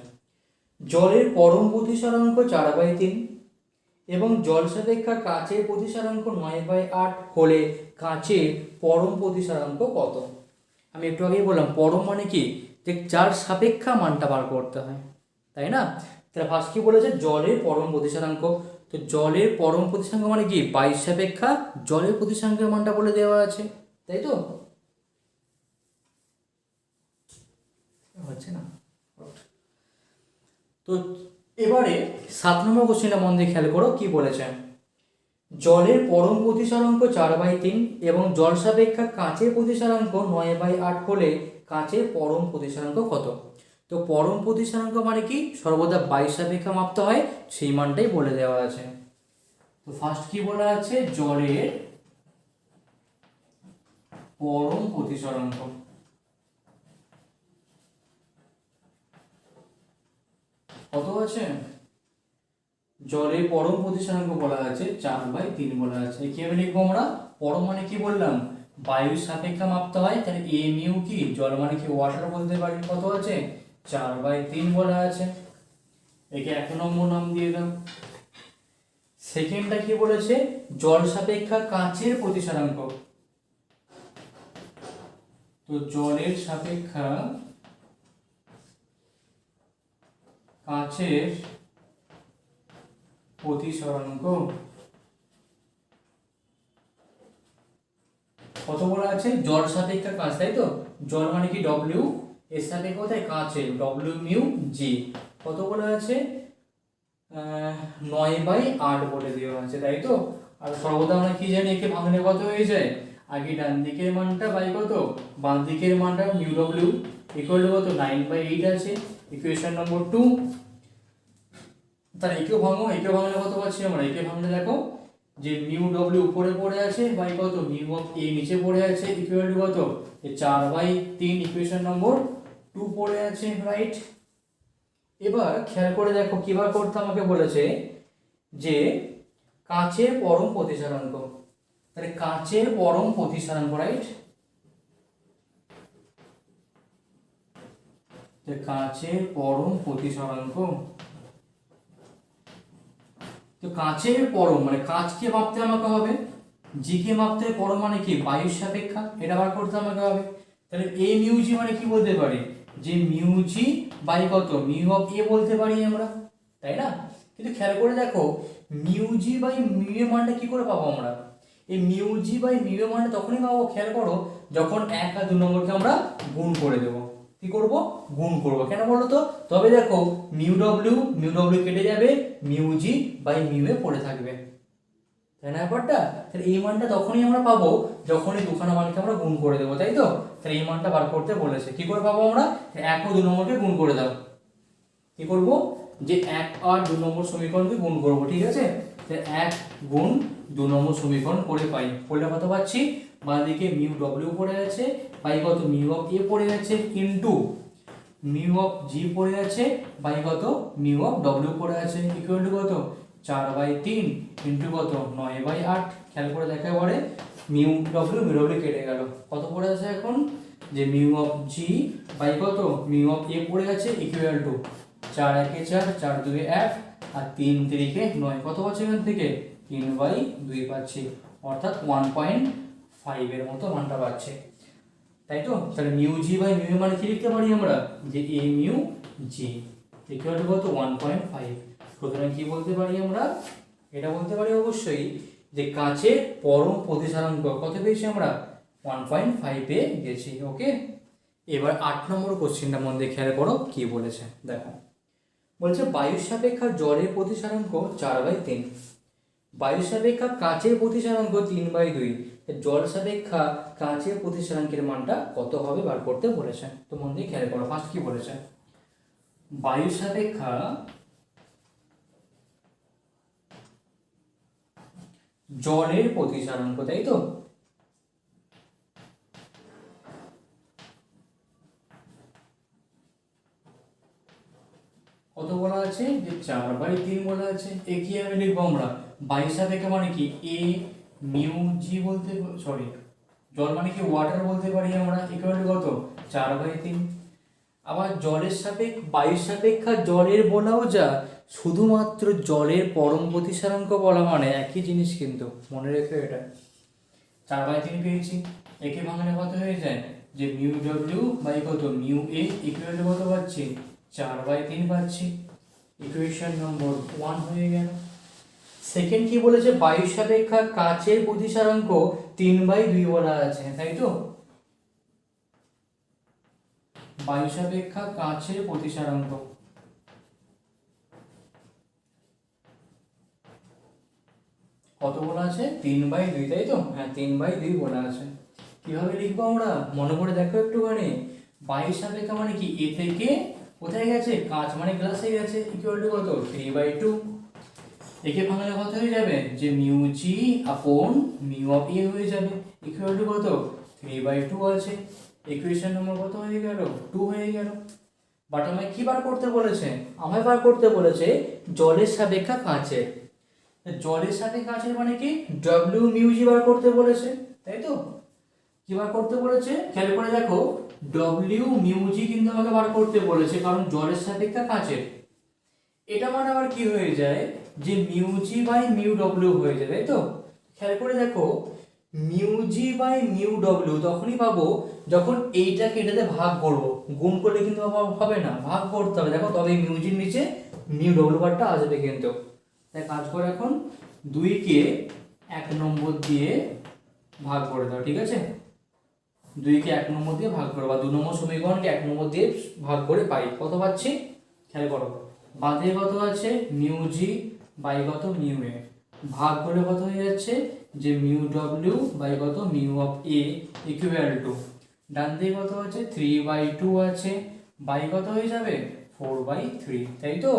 জলের পরম প্রতিসরাঙ্ক 4/3 এবং জল সাপেক্ষা কাচের প্রতিসরাঙ্ক 9/8 হলে কাচের পরম প্রতিসরাঙ্ক কত? আমি একটু আগেই বললাম পরম মানে কি, যে যার সাপেক্ষা মানটা বার করতে হয়, তাই না? তাহলে ফার্স্ট কি বলেছে, জলের পরম প্রতিসরাঙ্ক। তো জলের পরম প্রতিসরাঙ্ক মানে কি, 22 সাপেক্ষা জলের প্রতিসরাঙ্কের মানটা বলে দেওয়া আছে, তাই তো? হচ্ছে না? তো এবারে 7 নম্বর কোশ্চেনটা মন দিয়ে খেয়াল করো কি বলেছে। জলের পরম প্রতিসরাঙ্ক 4/3 এবং জল সাপেক্ষা কাচের প্রতিসরাঙ্ক 9/8 হলে কাচের পরম প্রতিসরাঙ্ক কত? তো পরম প্রতিসরাঙ্ক মানে কি, সর্বদা 22 সাপেক্ষা মাপতে হয়, সেই মানটাই বলে দেওয়া আছে। তো ফার্স্ট কি বলা আছে, জলের পরম প্রতিসরাঙ্ক কত আছে, জলের পরম প্রতিসরাঙ্ক বলা আছে 4/3 বলা আছে। কিভাবে লিখবো আমরা, পরম মানে কি বললাম, বায়ুর সাপেক্ষা মাপতে হয়, তাহলে এ মিউ কি, জল মানে কি ওয়াটার বলতে পারি, কত আছে 4/3 বলা আছে। একে 1 নম্বর নাম দিয়ে দাও। সেকেন্ডটা কি বলেছে, জল সাপেক্ষা কাচের প্রতিসরাঙ্ক। তো জলের সাপেক্ষা কাচের প্রতিসরাঙ্ক কত বলা আছে, জল সাপেক্ষা কাঁচ, তাই তো? জল মানে কি ডব্লিউ, এর সাপেক্ষে কোথায় কাঁচে, ডব্লিউ মিউ জি, কত বলা আছে 9/8 বলে দেওয়া আছে, তাই তো? আর সর্বদা আমরা কি জানি, একে ভাঙলে কত হয়ে যায়, আগে ডান দিকের মানটা বাই কত, বাম দিকের মানটা মিউ ডব্লিউ ইকুয়াল টু কত, 9/8 আছে, ইকুয়েশন নম্বর 2। তাহলে একেও ভাঙো, একেও ভাঙলে কত পাচ্ছি আমরা, একে ভাঙলে দেখো যে মিউ ডব্লিউ উপরে পড়ে আছে বাই কত, মিউ অফ এ নিচে পড়ে আছে, ইকুয়াল টু কত, 4/3, ইকুয়েশন নম্বর 2 পড়ে আছে, রাইট? এবার খেয়াল করে দেখো কিভাবে করতে আমাকে বলেছে, যে কাচের পরম প্রতিসরাঙ্ক, তাহলে কাচের পরম প্রতিসরাঙ্ক, রাইট? কাচের পরম প্রতিসরাঙ্ক, তো কাচের পরম মানে কাচকে মাপতে আমাকে হবে, জি কে মাপতে পরম মানে কি, বায়ুর সাপেক্ষা, এটা বার করতে আমাকে হবে। তাহলে এ মিউ জি মানে কি বলতে পারি, যে মিউ জি বাই কত, মিউ অফ এ বলতে পারি আমরা, তাই না? কিন্তু খেয়াল করে দেখো মিউ জি বাই মিউ এর মানটা কি করে পাবো আমরা, এই মিউ জি বাই মিউ এর মানটা তখনই পাবো, খেয়াল করো, যখন 1 আর 2 নম্বরকে আমরা গুণ করে দেবো। কি করব, গুণ করব, কেন বলো তো? তবে দেখো মিউ ডব্লিউ কেটে যাবে, mu G by mu A পড়ে থাকবে, তাই না ব্যাপারটা? তাহলে এই মানটা তখনই আমরা পাবো যখন এই দুখানা মানকে আমরা গুণ করে দেবো, তাই তো? তাহলে এই মানটা বার করতে বলেছে, কি করে পাবো আমরা, 1 ও 2 নম্বরকে গুণ করে দাও। কি করব, যে 1 আর 2 নম্বর সমীকরণকে গুণ করব, ঠিক আছে? তাহলে 1 গুণ 2 নম্বর সমীকরণ করে পাই, করলে কত পাচ্ছি, বাঁ দিকে মিউ ডব্লিউ পড়ে আছে বাই কত, মিউ অফ এ পড়ে আছে, ইনটু মিউ অফ জি পড়ে আছে বাই কত, মিউ অফ ডব্লিউ পড়ে আছে, ইকুয়াল টু কত, 4/3 ইনটু কত, 9/8। খেয়াল করে দেখা পরে মিউ ডব্লিউ কেটে গেল, কত পড়ে আছে এখন, যে মিউ অফ জি বাই কত, মিউ অফ এ পড়ে আছে, ইকুয়াল টু 4 1 4 4 2 1 আর 3 3 9, কত পাচ্ছি এখান থেকে, 3/2 পাচ্ছি, অর্থাৎ 1.5 এর মতো মানটা পাচ্ছে, তাই তো? তাহলে মিউ জি বাই মিউ মানে কি লিখতে পারি আমরা, যে এ মিউ জি ইকুয়াল টু কত, 1.5। প্রথমে কি বলতে পারি আমরা, এটা বলতে পারি অবশ্যই যে কাচের পরম প্রতিসরাঙ্ক কত পেয়েছি আমরা, 1.5 পেয়ে গেছি। ওকে, এবার 8 নম্বর কোশ্চেনটা মন দিয়ে খেয়াল করো কি বলেছে, দেখো বলছে বায়ুর সাপেক্ষা জলের প্রতিসরাঙ্ক 4/3, বায়ু সাপেক্ষা কাচের প্রতিসরাঙ্ক 3/2, জল সাপেক্ষা কাচের প্রতিসরাঙ্কের মানটা কত হবে বার করতে বলেছে। তো মন দিয়ে খেয়াল করো, ফার্স্ট কি বলেছে, বায়ু সাপেক্ষা জলের প্রতিসরাঙ্ক, তাই তো? কত বলা আছে, যে 4/3 বলা আছে। এ কি আমি লিখবো আমরা, বায়ু সাপেক্ষে মানে কি এ মিউ জি বলতে, সরি জল মানে কি ওয়াটার বলতে পারি আমরা, ইকুয়াল টু কত 4/3। আবার জলের বায়ু সাপেক্ষা জলের বলাও যা, শুধুমাত্র জলের পরম প্রতিসরাঙ্ক বলা মানে একই জিনিস, কিন্তু মনে রেখো এটা। 4/3 পেয়েছি, একে ভাঙলে কত হয়ে যায়, যে মিউ ডব্লিউ বাই কত মিউ এ ইকুয়াল টু কত পাচ্ছি, 4/3 পাচ্ছি। ইকুয়েশন নম্বর 1 হয়ে গেল। সেকেন্ড কি বলেছে, বায়ু সাপেক্ষা কাচের প্রতিসরাঙ্ক 3/2 বলা আছে, তাই তো? বায়ু সাপেক্ষা কাচের প্রতিসরাঙ্ক কত বলা আছে, 3/2, তাই তো? হ্যাঁ 3/2 বলা আছে। কিভাবে লিখবো আমরা, মনে করে দেখো একটুখানি। বায়ু সাপেক্ষা মানে কি এ থেকে কোথায় গেছে, কাঁচ মানে গ্লাসে গেছে, ইকুয়াল টু কত 3/2। একে ভাঙলে কত হয়ে যাবে, যে মিউ জি আপন মিউ অফ এ হয়ে যাবে, ইকুয়াল টু কত 3/2 আছে। ইকুয়েশন নম্বর কত হয়ে গেল, 2 হয়ে গেল। বাট আমায় কি বার করতে বলেছে, আমায় বার করতে বলেছে জলের সাপেক্ষা কাঁচের। জলের সাথে কাঁচের মানে কি ডব্লিউ মিউ জি বার করতে বলেছে, তাই তো? কি বার করতে বলেছে, খেয়াল করে দেখো, ডব্লিউ মিউ জি কিন্তু আমাকে বার করতে বলেছে, কারণ জলের সাপেক্ষা কাঁচের। এটা মানে আবার কি হয়ে যায়, যে mu G by mu W হয়ে যায়, তাই তো? খেয়াল করে দেখো, mu G by mu W তখনই পাবো যখন এইটাকে এটাতে ভাগ করব, গুণ করলে কিন্তু হবে না, ভাগ করতে হবে। দেখো তবে মিউ জির নিচে মিউ ডব্লিউ বারটা আসবে কিন্তু। তাই কাজ করে, এখন 2 কে 1 নম্বর দিয়ে ভাগ করে দাও, ঠিক আছে? 2 কে 1 নম্বর দিয়ে ভাগ করো, বা 2 নম্বর সমীকরণকে 1 নম্বর দিয়ে ভাগ করে পাই, কত পাচ্ছি খেয়াল করো। বাদে কত আছে, মিউ জি বাই কত মিউ এ, ভাগ করে কত হয়ে যাচ্ছে, যে মিউ ডব্লিউ বাই কত mu of a equal to, ডান দিকে কত আছে 3/2 আছে, বাই কত হয়ে যাবে 4/3, তাই তো?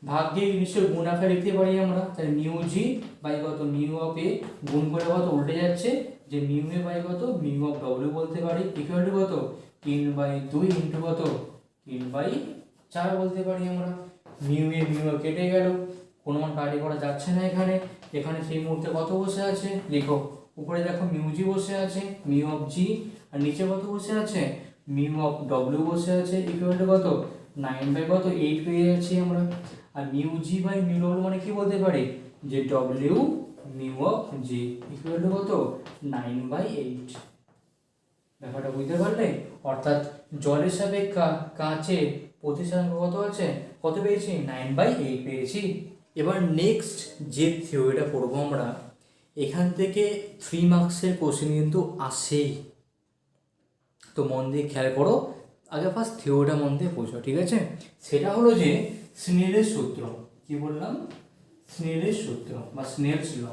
ভাগ দিয়ে নিশ্চয় গুণ আকারে লিখতে পারি আমরা, তাই মিউ জি বাই কত মিউ অফ এ, গুণ করে কত উল্টে যাচ্ছে, যে মিউ এ বাই কত মিউ অফ ডব্লিউ বলতে পারি, ইকুয়াল টু কত 3/2 ইন্টু কত 3/4 বলতে পারি আমরা। মিউ এ মিউ এ কেটে গেল, কোনো মান কাটি করা যাচ্ছে না এখানে। এখানে সেই মুহূর্তে কত বসে আছে লিখো, উপরে দেখো মিউ জি বসে আছে, মিউ অফ জি, আর নিচে কত বসে আছে, মিউ অফ ডব্লিউ বসে আছে, ইকুয়াল টু কত 9/8 পেয়ে যাচ্ছি আমরা। আর মিউ জি বাই মিউ ডব্লিউ মানে কি বলতে পারি, যে ডব্লিউ mu of g equal to কত 9/8। ব্যাপারটা বুঝতে পারলে? অর্থাৎ জলের সাপেক্ষা কাঁচে প্রতিসরাঙ্ক কত আছে, কত পেয়েছি 9/8 পেয়েছি। এবার নেক্সট যে থিওরিটা পড়বো আমরা, এখান থেকে 3 মার্কসের কোশ্চেন কিন্তু আসেই, তো মন দিয়ে খেয়াল করো। আগে ফার্স্ট থিওরিটা মন দিয়ে বোঝো, ঠিক আছে? সেটা হলো যে স্নেলের সূত্র, কি বললাম, স্নেলের সূত্র বা স্নেলস ল।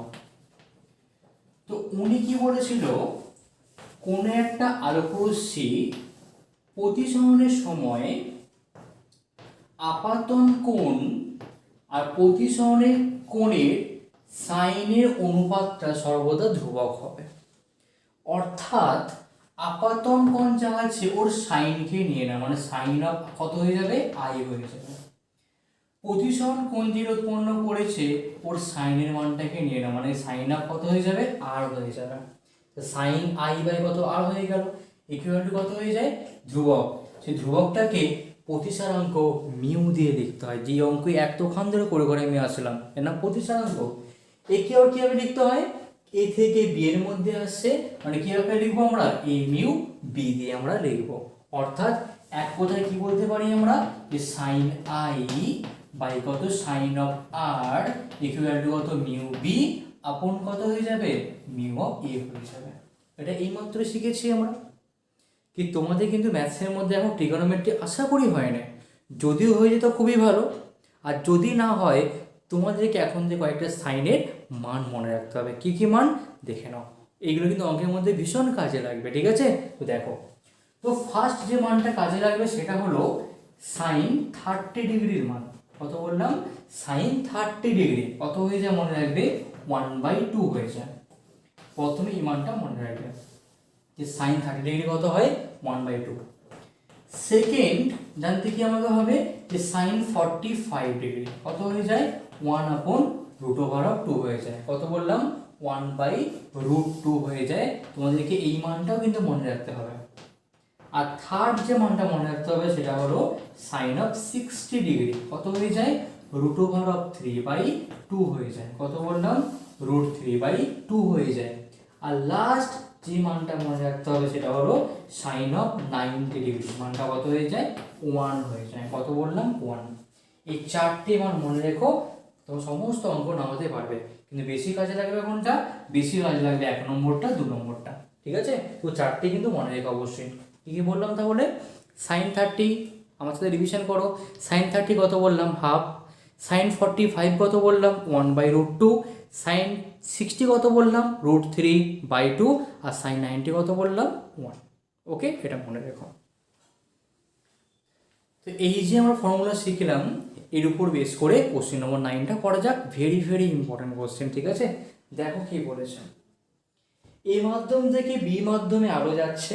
তো উনি কি বলেছিল, কোন একটা আলোকরশ্মি প্রতিসরণের সময় আপাতন কোণ আর প্রতিসরণের কোণের সাইনের অনুপাতটা সর্বদা ধ্রুবক হবে। অর্থাৎ আপাতন কোণ যা আছে ওর সাইনকে নিয়ে না, মানে সাইন অফ কত হয়ে যাবে আই হয়ে যাবে। প্রতিসরণ কোণ যেটা উৎপন্ন করেছে ওর সাইনের মানটাকে নিয়ে না, মানে সাইন অফ কত হয়ে যাবে আর হয়ে যাবে। সাইন আই বাই কত আর হয়ে গেল, ইকুয়াল টু কত হয়ে যায় ধ্রুবক। সেই ধ্রুবকটাকে প্রতিসরাঙ্ক মিউ দিয়ে লিখতে হয়, যে অঙ্ক এতক্ষণ ধরে করে করে আমি আসলাম, এর নাম প্রতিসরাঙ্ক। একে আর কিভাবে লিখতে হয়, এ থেকে বি এর মধ্যে আসছে, মানে কিভাবে লিখবো আমরা, এ মিউ বি দিয়ে আমরা লিখবো। অর্থাৎ এক কথায় কি বলতে পারি আমরা, যে সাইন আই বাই কত sine of R equal to কত মিউ বি আপন কত হয়ে যাবে মিউ অফ এ হয়ে যাবে। এটা এইমাত্র শিখেছি আমরা। কি তোমাদের কিন্তু ম্যাথসের মধ্যে এখন ট্রিগোনোমেট্রি আশা করি হয় না, যদিও হয়ে যেত খুবই ভালো, আর যদি না হয় তোমাদেরকে এখন থেকে কয়েকটা সাইনের মান মনে রাখতে হবে। কী কী মান দেখে নাও, এইগুলো কিন্তু অঙ্কের মধ্যে ভীষণ কাজে লাগবে, ঠিক আছে? তো দেখো, তো ফার্স্ট যে মানটা কাজে লাগবে সেটা হলো সাইন 30 ডিগ্রির মান। কত বললাম? সাইন 30 ডিগ্রি কত হয়ে যায় মনে রাখবে? 1/2 হয়ে যায়। প্রথমে এই মানটা মনে রাখবে যে সাইন 30 ডিগ্রি কত হয়? 1/2। সেকেন্ড জানতে কি আমাকে হবে যে সাইন 45 ডিগ্রি কত হয়ে যায়? 1/√2 হয়ে যায়। কত বললাম? 1/√2 হয়ে যায়। তোমাদেরকে এই মানটাও কিন্তু মনে রাখতে হবে। আর থার্ড যে মানটা মনে রাখতে হবে সেটা হলো সাইন অফ 60 ডিগ্রি কত হয়ে যায়? √3/2 হয়ে যায়। কত বললাম? √3/2 হয়ে যায়। আর লাস্ট যে মানটা মনে রাখতে হবে সেটা হলো সাইন অফ 90 ডিগ্রি মানটা কত হয়ে যায়? 1 হয়ে যায়। কত বললাম? 1। এই চারটে মান মনে রেখো, তোমার সমস্ত অঙ্ক নামাতে পারবে। কিন্তু বেশি কাজে লাগবে কোনটা? বেশি কাজে লাগবে 1 নম্বরটা, 2 নম্বরটা, ঠিক আছে? তো চারটে কিন্তু মনে রেখো অবশ্যই। কী কী বললাম তাহলে? সাইন 30 আমার সাথে রিভিশন করো। সাইন 30 কত বললাম? হাফ। সাইন 45 কত বললাম? 1/√2। সাইন 60 কত বললাম? √3/2। আর সাইন 90 কত বললাম? 1। ওকে, এটা মনে রেখো। তো এই যে আমরা ফর্মুলা শিখলাম, এর উপর বেস করে কোশ্চেন নম্বর 9টা করা যাক। ভেরি ভেরি ইম্পর্টেন্ট কোশ্চেন, ঠিক আছে? দেখো কি বলেছে। এ মাধ্যম থেকে বি মাধ্যমে আলো যাচ্ছে,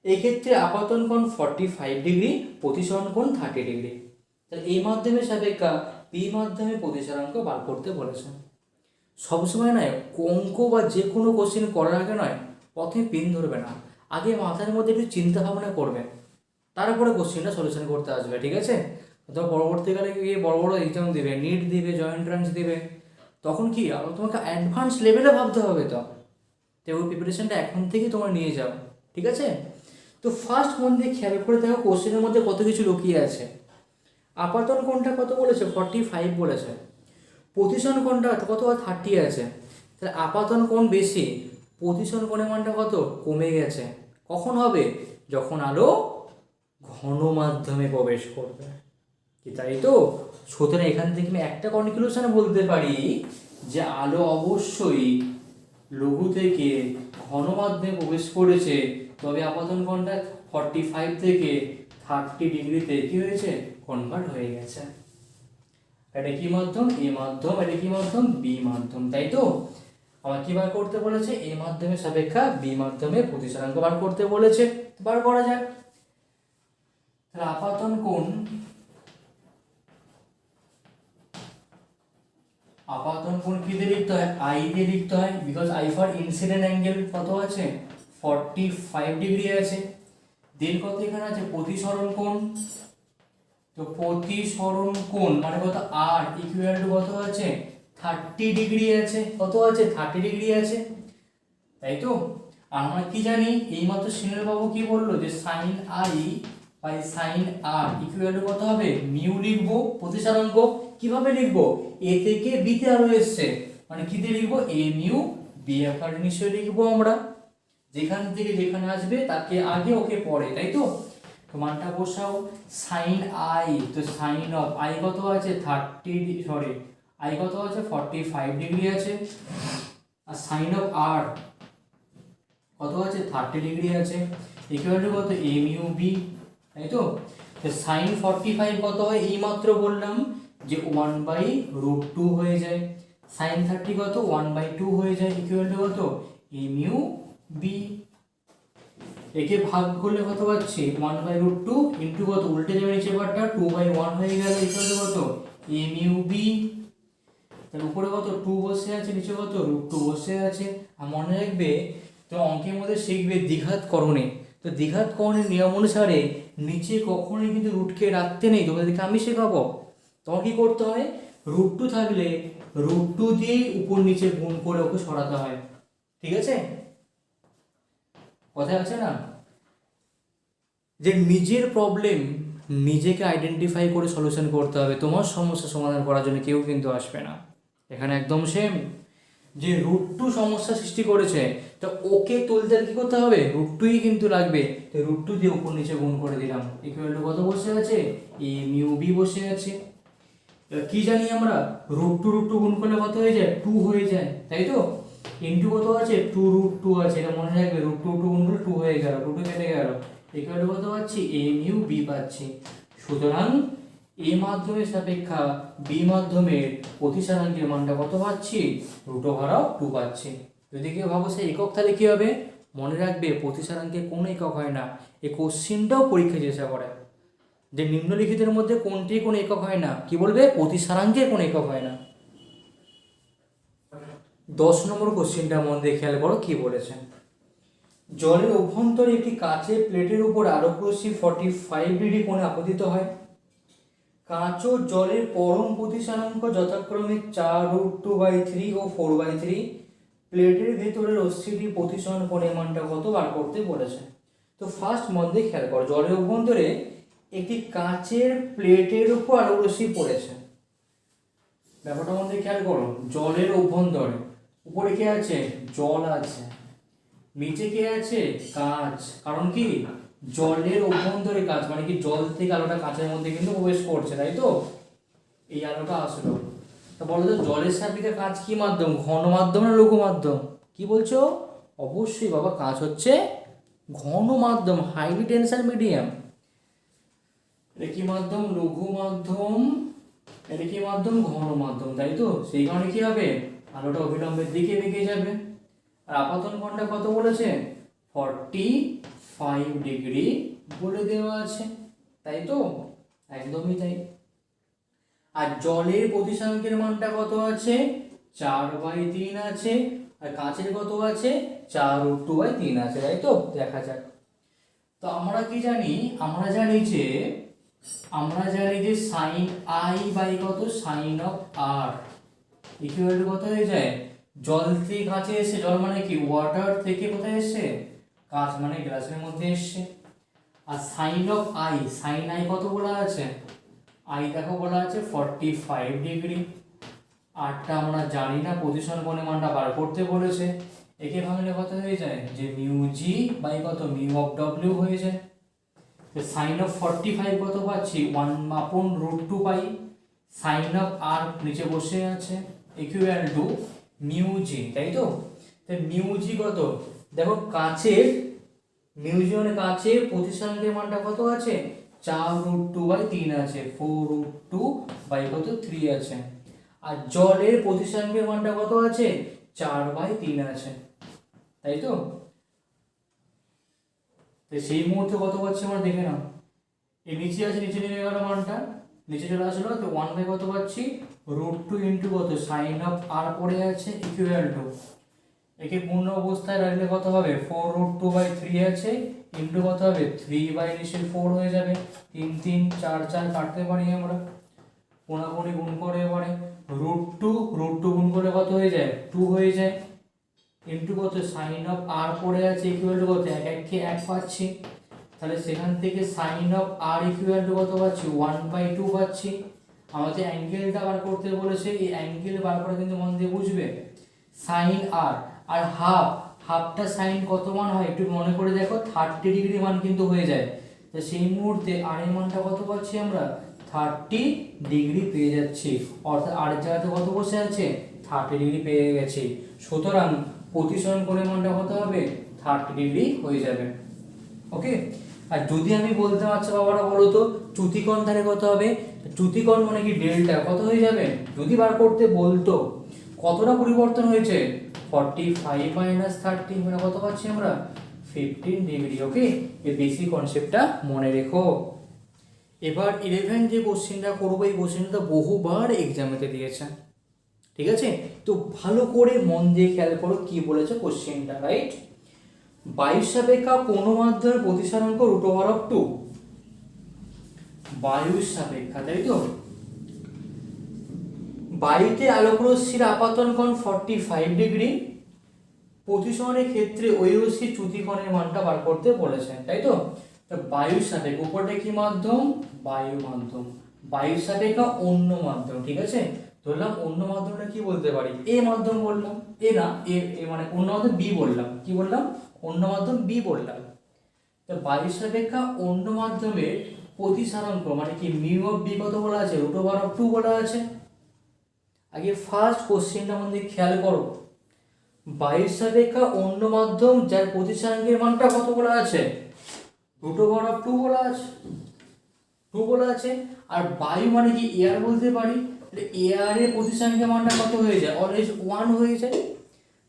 এক্ষেত্রে আপাতন কোণ 45 ডিগ্রি, প্রতিসরণ কোণ 30 ডিগ্রি। তাহলে এই মাধ্যমে সাপেক্ষা বি মাধ্যমে প্রতিসরাঙ্ক বার করতে বলেছে। সবসময় নয় অঙ্ক বা যে কোনো কোশ্চেন করার আগে নয় প্রথমে পেন ধরবে না, আগে মাথার মধ্যে একটু চিন্তা ভাবনা করবে, তারপরে কোশ্চেনটা সলিউশন করতে আসবে, ঠিক আছে? তো পরবর্তীকালে গিয়ে বড় বড় এক্সাম দিবে, নিট দিবে, জয়েন্ট এন্ট্রান্স দিবে, তখন কি আরও তোমাকে অ্যাডভান্স লেভেলে ভাবতে হবে। তো ওই প্রিপারেশনটা এখন থেকেই তোমার নিয়ে যাও, ঠিক আছে? তো ফার্স্ট মন দিয়ে খেয়াল করে দেখো কোশ্চেনের মধ্যে কত কিছু লুকিয়ে আছে। আপাতন কোণটা কত বলেছে? 45 বলেছে। প্রতিসরণ কোণটা কত? 30 আছে। তাহলে আপাতন কোণ বেশি, প্রতিসরণ কোণের মানটা কত? কমে গেছে। কখন হবে? যখন আলো ঘন মাধ্যমে প্রবেশ করবে, কি তাই তো? সুতরাং এখান থেকে আমি একটা কনক্লুশন বলতে পারি যে আলো অবশ্যই লঘু থেকে ঘন মাধ্যমে প্রবেশ করেছে, তবে আপাতন কোণটা 45 থেকে 30 ডিগ্রিতে কি হয়েছে? কনভার্ট হয়ে গেছে। এটা কি মাধ্যম? এ মাধ্যম। এটা কি মাধ্যম? বি মাধ্যম, তাই তো? আমার কি বার করতে বলেছে? এ মাধ্যমের সাপেক্ষা বি মাধ্যমে প্রতিসরাঙ্ক বার করতে বলেছে। বার করা যাক। তাহলে আপাতন কোণ, আপাতন কোণ কি দিয়ে লিখতে হয়? আই দিয়ে লিখতে হয়, because I for incident angle কত আছে? 45 ডিগ্রি আছে। দেন কত এখানে আছে? প্রতিসরণ কোণ। তো প্রতিসরণ কোণ মানে কত? আর ইকুয়াল টু কত আছে? 30 ডিগ্রি আছে। কত আছে? 30 ডিগ্রি আছে, তাই তো? আমরা কি জানি? এইমাত্র সিনিয়র বাবু কি বললো যে sine i by sine R equal to কত হবে? মিউ লিখবো প্রতিসরাঙ্ক। কিভাবে লিখবো? এ থেকে বি তে আলো এসছে, মানে কি দিয়ে লিখবো? এ মিউ বি আকারে নিশ্চয়ই লিখবো আমরা। যেখান থেকে যেখানে আসবে তাকে আগে ওকে পরে, তাই তো? তো মানটা বসাও। সাইন আই, তো সাইন অফ আই কত আছে? 45 ডিগ্রি আছে। আর সাইন অফ আর কত আছে? 30 ডিগ্রি আছে। ইকুয়াল টু কত? এ মিউ বি, তাই তো? সাইন 45 কত হয়? এই মাত্র বললাম যে 1/√2 হয়ে যায়। সাইন 30 কত? 1/2 হয়ে যায়। ইকুয়াল টু কত? A mu B. একে ভাগ করলে কত পাচ্ছি? 1/√2 ইন্টু কত? উল্টে যাবে নিচে পার্টটা, 2/1 হয়ে গেল। ইকুয়াল টু কত? A mu B. তাহলে উপরে কত? 2 বসে আছে, নিচে কত? √2 বসে আছে। আর মনে রাখবে তো অঙ্কের মধ্যে শিখবে দ্বিঘাত করণে। তো দ্বিঘাত করণের নিয়ম অনুসারে নিচে কখনোই কিন্তু রুটকে রাখতে নেই, তোমাদেরকে আমি শেখাবো। তোমার কি করতে হয়? √2 থাকলে √2 দিয়েই উপর নিচে গুণ করে ওকে সরাতে হয়, ঠিক আছে? কথায় আছে না যে নিজের প্রবলেম নিজেকে আইডেন্টিফাই করে সলিউশন করতে হবে, তোমার সমস্যা সমাধান করার জন্য কেউ কিন্তু আসবে না। এখানে একদম সেম, যে √2 সমস্যা সৃষ্টি করেছে, তো ওকে তুলতে কি করতে হবে? √2ই কিন্তু লাগবে। তো √2 দিয়ে উপর নিচে গুণ করে দিলাম। ইকুয়াল টু কত বসে আছে? এ মিউ বি বসে আছে। এবার কি জানি আমরা, √2 গুণ করলে কত হয়ে যায়, 2 হয়ে যায়, তাই তো। ইন্টু কত আছে, 2√2 আছে, এটা মনে রাখবে, √2 গুণ করলে 2 হয়ে গেল, 2 কেটে গেল, ইকুয়াল টু কত পাচ্ছি, a মিউ b পাচ্ছি। সুতরাং a মাধ্যমের সাপেক্ষা b মাধ্যমের প্রতিসারাঙ্কের মানটা কত পাচ্ছি, √2 পাচ্ছি। যদি কেউ ভাবো সে একক, তাহলে কি হবে, মনে রাখবে প্রতিসারাঙ্কের কোনো একক হয় না। এই কোশ্চিনটাও পরীক্ষা চেষ্টা করে যে নিম্নলিখিতের মধ্যে কোনটি কোনো একক হয় না, কি বলবে, প্রতিসারাঙ্কের কোনো একক হয় না। 10 নম্বর কোশ্চিনটা মন দিয়ে খেয়াল করো কি বলেছে। জলের অভ্যন্তরে একটি কাচের প্লেটের উপর আলোক রশ্মি 45 ডিগ্রি কোণে আপতিত হয়। কাঁচ ও জলের পরম প্রতিসারাঙ্ক যথাক্রমে 4√2/3 ও 4/3। প্লেটের ভেতরে রশ্মিটি প্রতিসরণ কোণের মানটা কত বার করতে বলেছে। তো ফার্স্ট মন দিয়ে খেয়াল করো, জলের অভ্যন্তরে একটি কাচের প্লেটের উপর আলোক রশ্মি পড়েছে। ব্যাপারটা মধ্যে খেয়াল করো, জলের অভ্যন্তরে উপরে কে আছে, জল আছে, নিচে কে আছে, কাঁচ। কারণ কি, জলের অভ্যন্তরে কাঁচ মানে কি, জল থেকে আলোটা কাঁচের মধ্যে কিন্তু প্রবেশ করছে, তাই তো। এই আলোটা আসলো, তা বলো তো জলের সাপেক্ষে কাঁচ কি মাধ্যম, ঘন মাধ্যম না লঘু মাধ্যম, কি বলছো, অবশ্যই বাবা কাঁচ হচ্ছে ঘন মাধ্যম, হাইলি টেনশন মিডিয়াম। এটা কি মাধ্যম, লঘু মাধ্যম, এটা কি মাধ্যম, ঘন মাধ্যম, তাই তো। সেই কারণে কি হবে, আলোটা অভিলম্বের দিকে বেঁকে যাবে। আর আপাতন কোণটা কত বলেছে, 45 ডিগ্রি বলে দেওয়া আছে, তাই তো, একদমই তাই। আর জলের প্রতিসারাঙ্কের মানটা কত আছে, 4/3 আছে, আর কাঁচের কত আছে, 4√2/3 আছে, তাই তো। দেখা যাক, তো আমরা কি জানি, আমরা জানি যে সাইন আই বাই কত, sine of R equal to কত হয়ে যায়, জল থেকে কাছে এসে, জল মানে কি, ওয়াটার থেকে কোথায় এসছে, কাঁচ মানে গ্লাসের মধ্যে এসছে। আর sine of i, sine i কত বলা আছে, আই দেখো বলা আছে 45 ডিগ্রি। আরটা আমরা জানি না, প্রতিসরণ কোণের মানটা বার করতে বলেছে। একে ভাঙলে কত হয়ে যায়, যে মিউ জি বাই কত, মিউ অফ ডব্লিউ হয়ে যায়। তো সাইন অফ 45 কত পাচ্ছি, 1/√2 পাই। সাইন অফ আর নিচে বসে আছে, ইকুয়াল টু মিউ জি, তাই তো। মিউ জি কত, দেখো কাচের, মিউ জি মানে কাচের প্রতিসারাঙ্কের মানটা কত আছে, 4√2/3 আছে, 4√2 বাই কত, 3 আছে। আর জলের প্রতিসারাঙ্কের মানটা কত আছে, 4/3 আছে, তাই তো। সেই মুহূর্তে কত পাচ্ছি আমরা দেখে নাও, এই নিচে আছে, নিচে নেমে গেল মানটা, নিচে চলে আসলো, তো 1 বাই কত পাচ্ছি, √2 ইন্টু কত, সাইন অফ আর পড়ে আছে, ইকুয়াল টু, একে পূর্ণ অবস্থায় রাখলে কত হবে, 4√2/3 আছে, ইন্টু কত হবে, 3/4 হয়ে যাবে, 3 3 4 4 কাটতে পারি আমরা, কোণাকুণি গুণ করে এবারে, √2 গুণ করলে কত হয়ে যায়, 2 হয়ে যায়, ইন্টু কত, সাইন অফ আর পড়ে আছে, ইকুয়াল টু কত, 1 1 কে 1 পাচ্ছি, তাহলে সেখান থেকে sine of R equal to কত পাচ্ছি, 1/2 পাচ্ছি। আমাদের অ্যাঙ্গেলটা বার করতে বলেছে, এই অ্যাঙ্গেল বার করে কিন্তু মন দিয়ে বুঝবে, সাইন আর, আর হাফটা সাইন কত মান হয় একটু মনে করে দেখো, 30 ডিগ্রি মান কিন্তু হয়ে যায়। তো সেই মুহূর্তে আর এর মানটা কত পাচ্ছি আমরা, 30 ডিগ্রি পেয়ে যাচ্ছি, অর্থাৎ আর এর জায়গাতে কত বসে আছে, 30 ডিগ্রি পেয়ে গেছি। সুতরাং প্রতিসরণ কোণের মানটা কত হবে, 30 ডিগ্রি হয়ে যাবে। ওকে, আর যদি আমি বলতাম, আচ্ছা বাবারা বলো তো চ্যুতিকোণ তাহলে কত হবে, চ্যুতিকোণ মানে কি, ডেল্টা কত হয়ে যাবে, যদি বার করতে বলতো, কতটা পরিবর্তন হয়েছে, 45 মাইনাস 30 মানে কত পাচ্ছি আমরা, 15 ডিগ্রি। ওকে, এই বেসিক কনসেপ্টটা মনে রেখো। এবার 11 যে কোশ্চেনটা করবো, এই কোশ্চেনটা বহুবার এক্সামেতে দিয়েছে, ঠিক আছে। তো ভালো করে মন দিয়ে খেয়াল করো কি বলেছে কোশ্চেনটা, রাইট। বায়ুর সাপেক্ষা কোন মাধ্যমের প্রতিসারাঙ্ক √2, বায়ুর সাপেক্ষা, তাই তো। বায়ুতে আলোকরশ্মির আপাতন কোণ 45 ডিগ্রি, প্রতিসরণের ক্ষেত্রে ওই রশ্মির চ্যুতিকোণের মানটা বার করতে বলেছেন, তাই তো। বায়ুর সাপেক্ষে উপরটা কি মাধ্যম, বায়ু মাধ্যম, বায়ুর সাপেক্ষা অন্য মাধ্যম, ঠিক আছে। ধরলাম অন্য মাধ্যমটা কি বলতে পারি, এ মাধ্যম বললাম, এ না, এ মানে অন্য মাধ্যম বি বললাম, কি বললাম, অন্য মাধ্যম বি বললাম। তো বায়ুর সাপেক্ষা অন্য মাধ্যমের প্রতিসারাঙ্ক মানে কি মিউ অফ বি কত বলা আছে, রুট ওভার অফ 2 বলা আছে। আগে ফার্স্ট কোশ্চেনটা আমাদের খেয়াল করো, বায়ুর সাপেক্ষে অন্য মাধ্যম যার প্রতিসারাঙ্কের মানটা কত বলা আছে, রুট ওভার অফ 2 বলা আছে, 2 বলা আছে। আর বায়ু মানে কি এয়ার বলতে পারি, এয়ারের প্রতিসারাঙ্কের মানটা কত হয়ে যায়, অলওয়েজ 1 হয়ে যায়।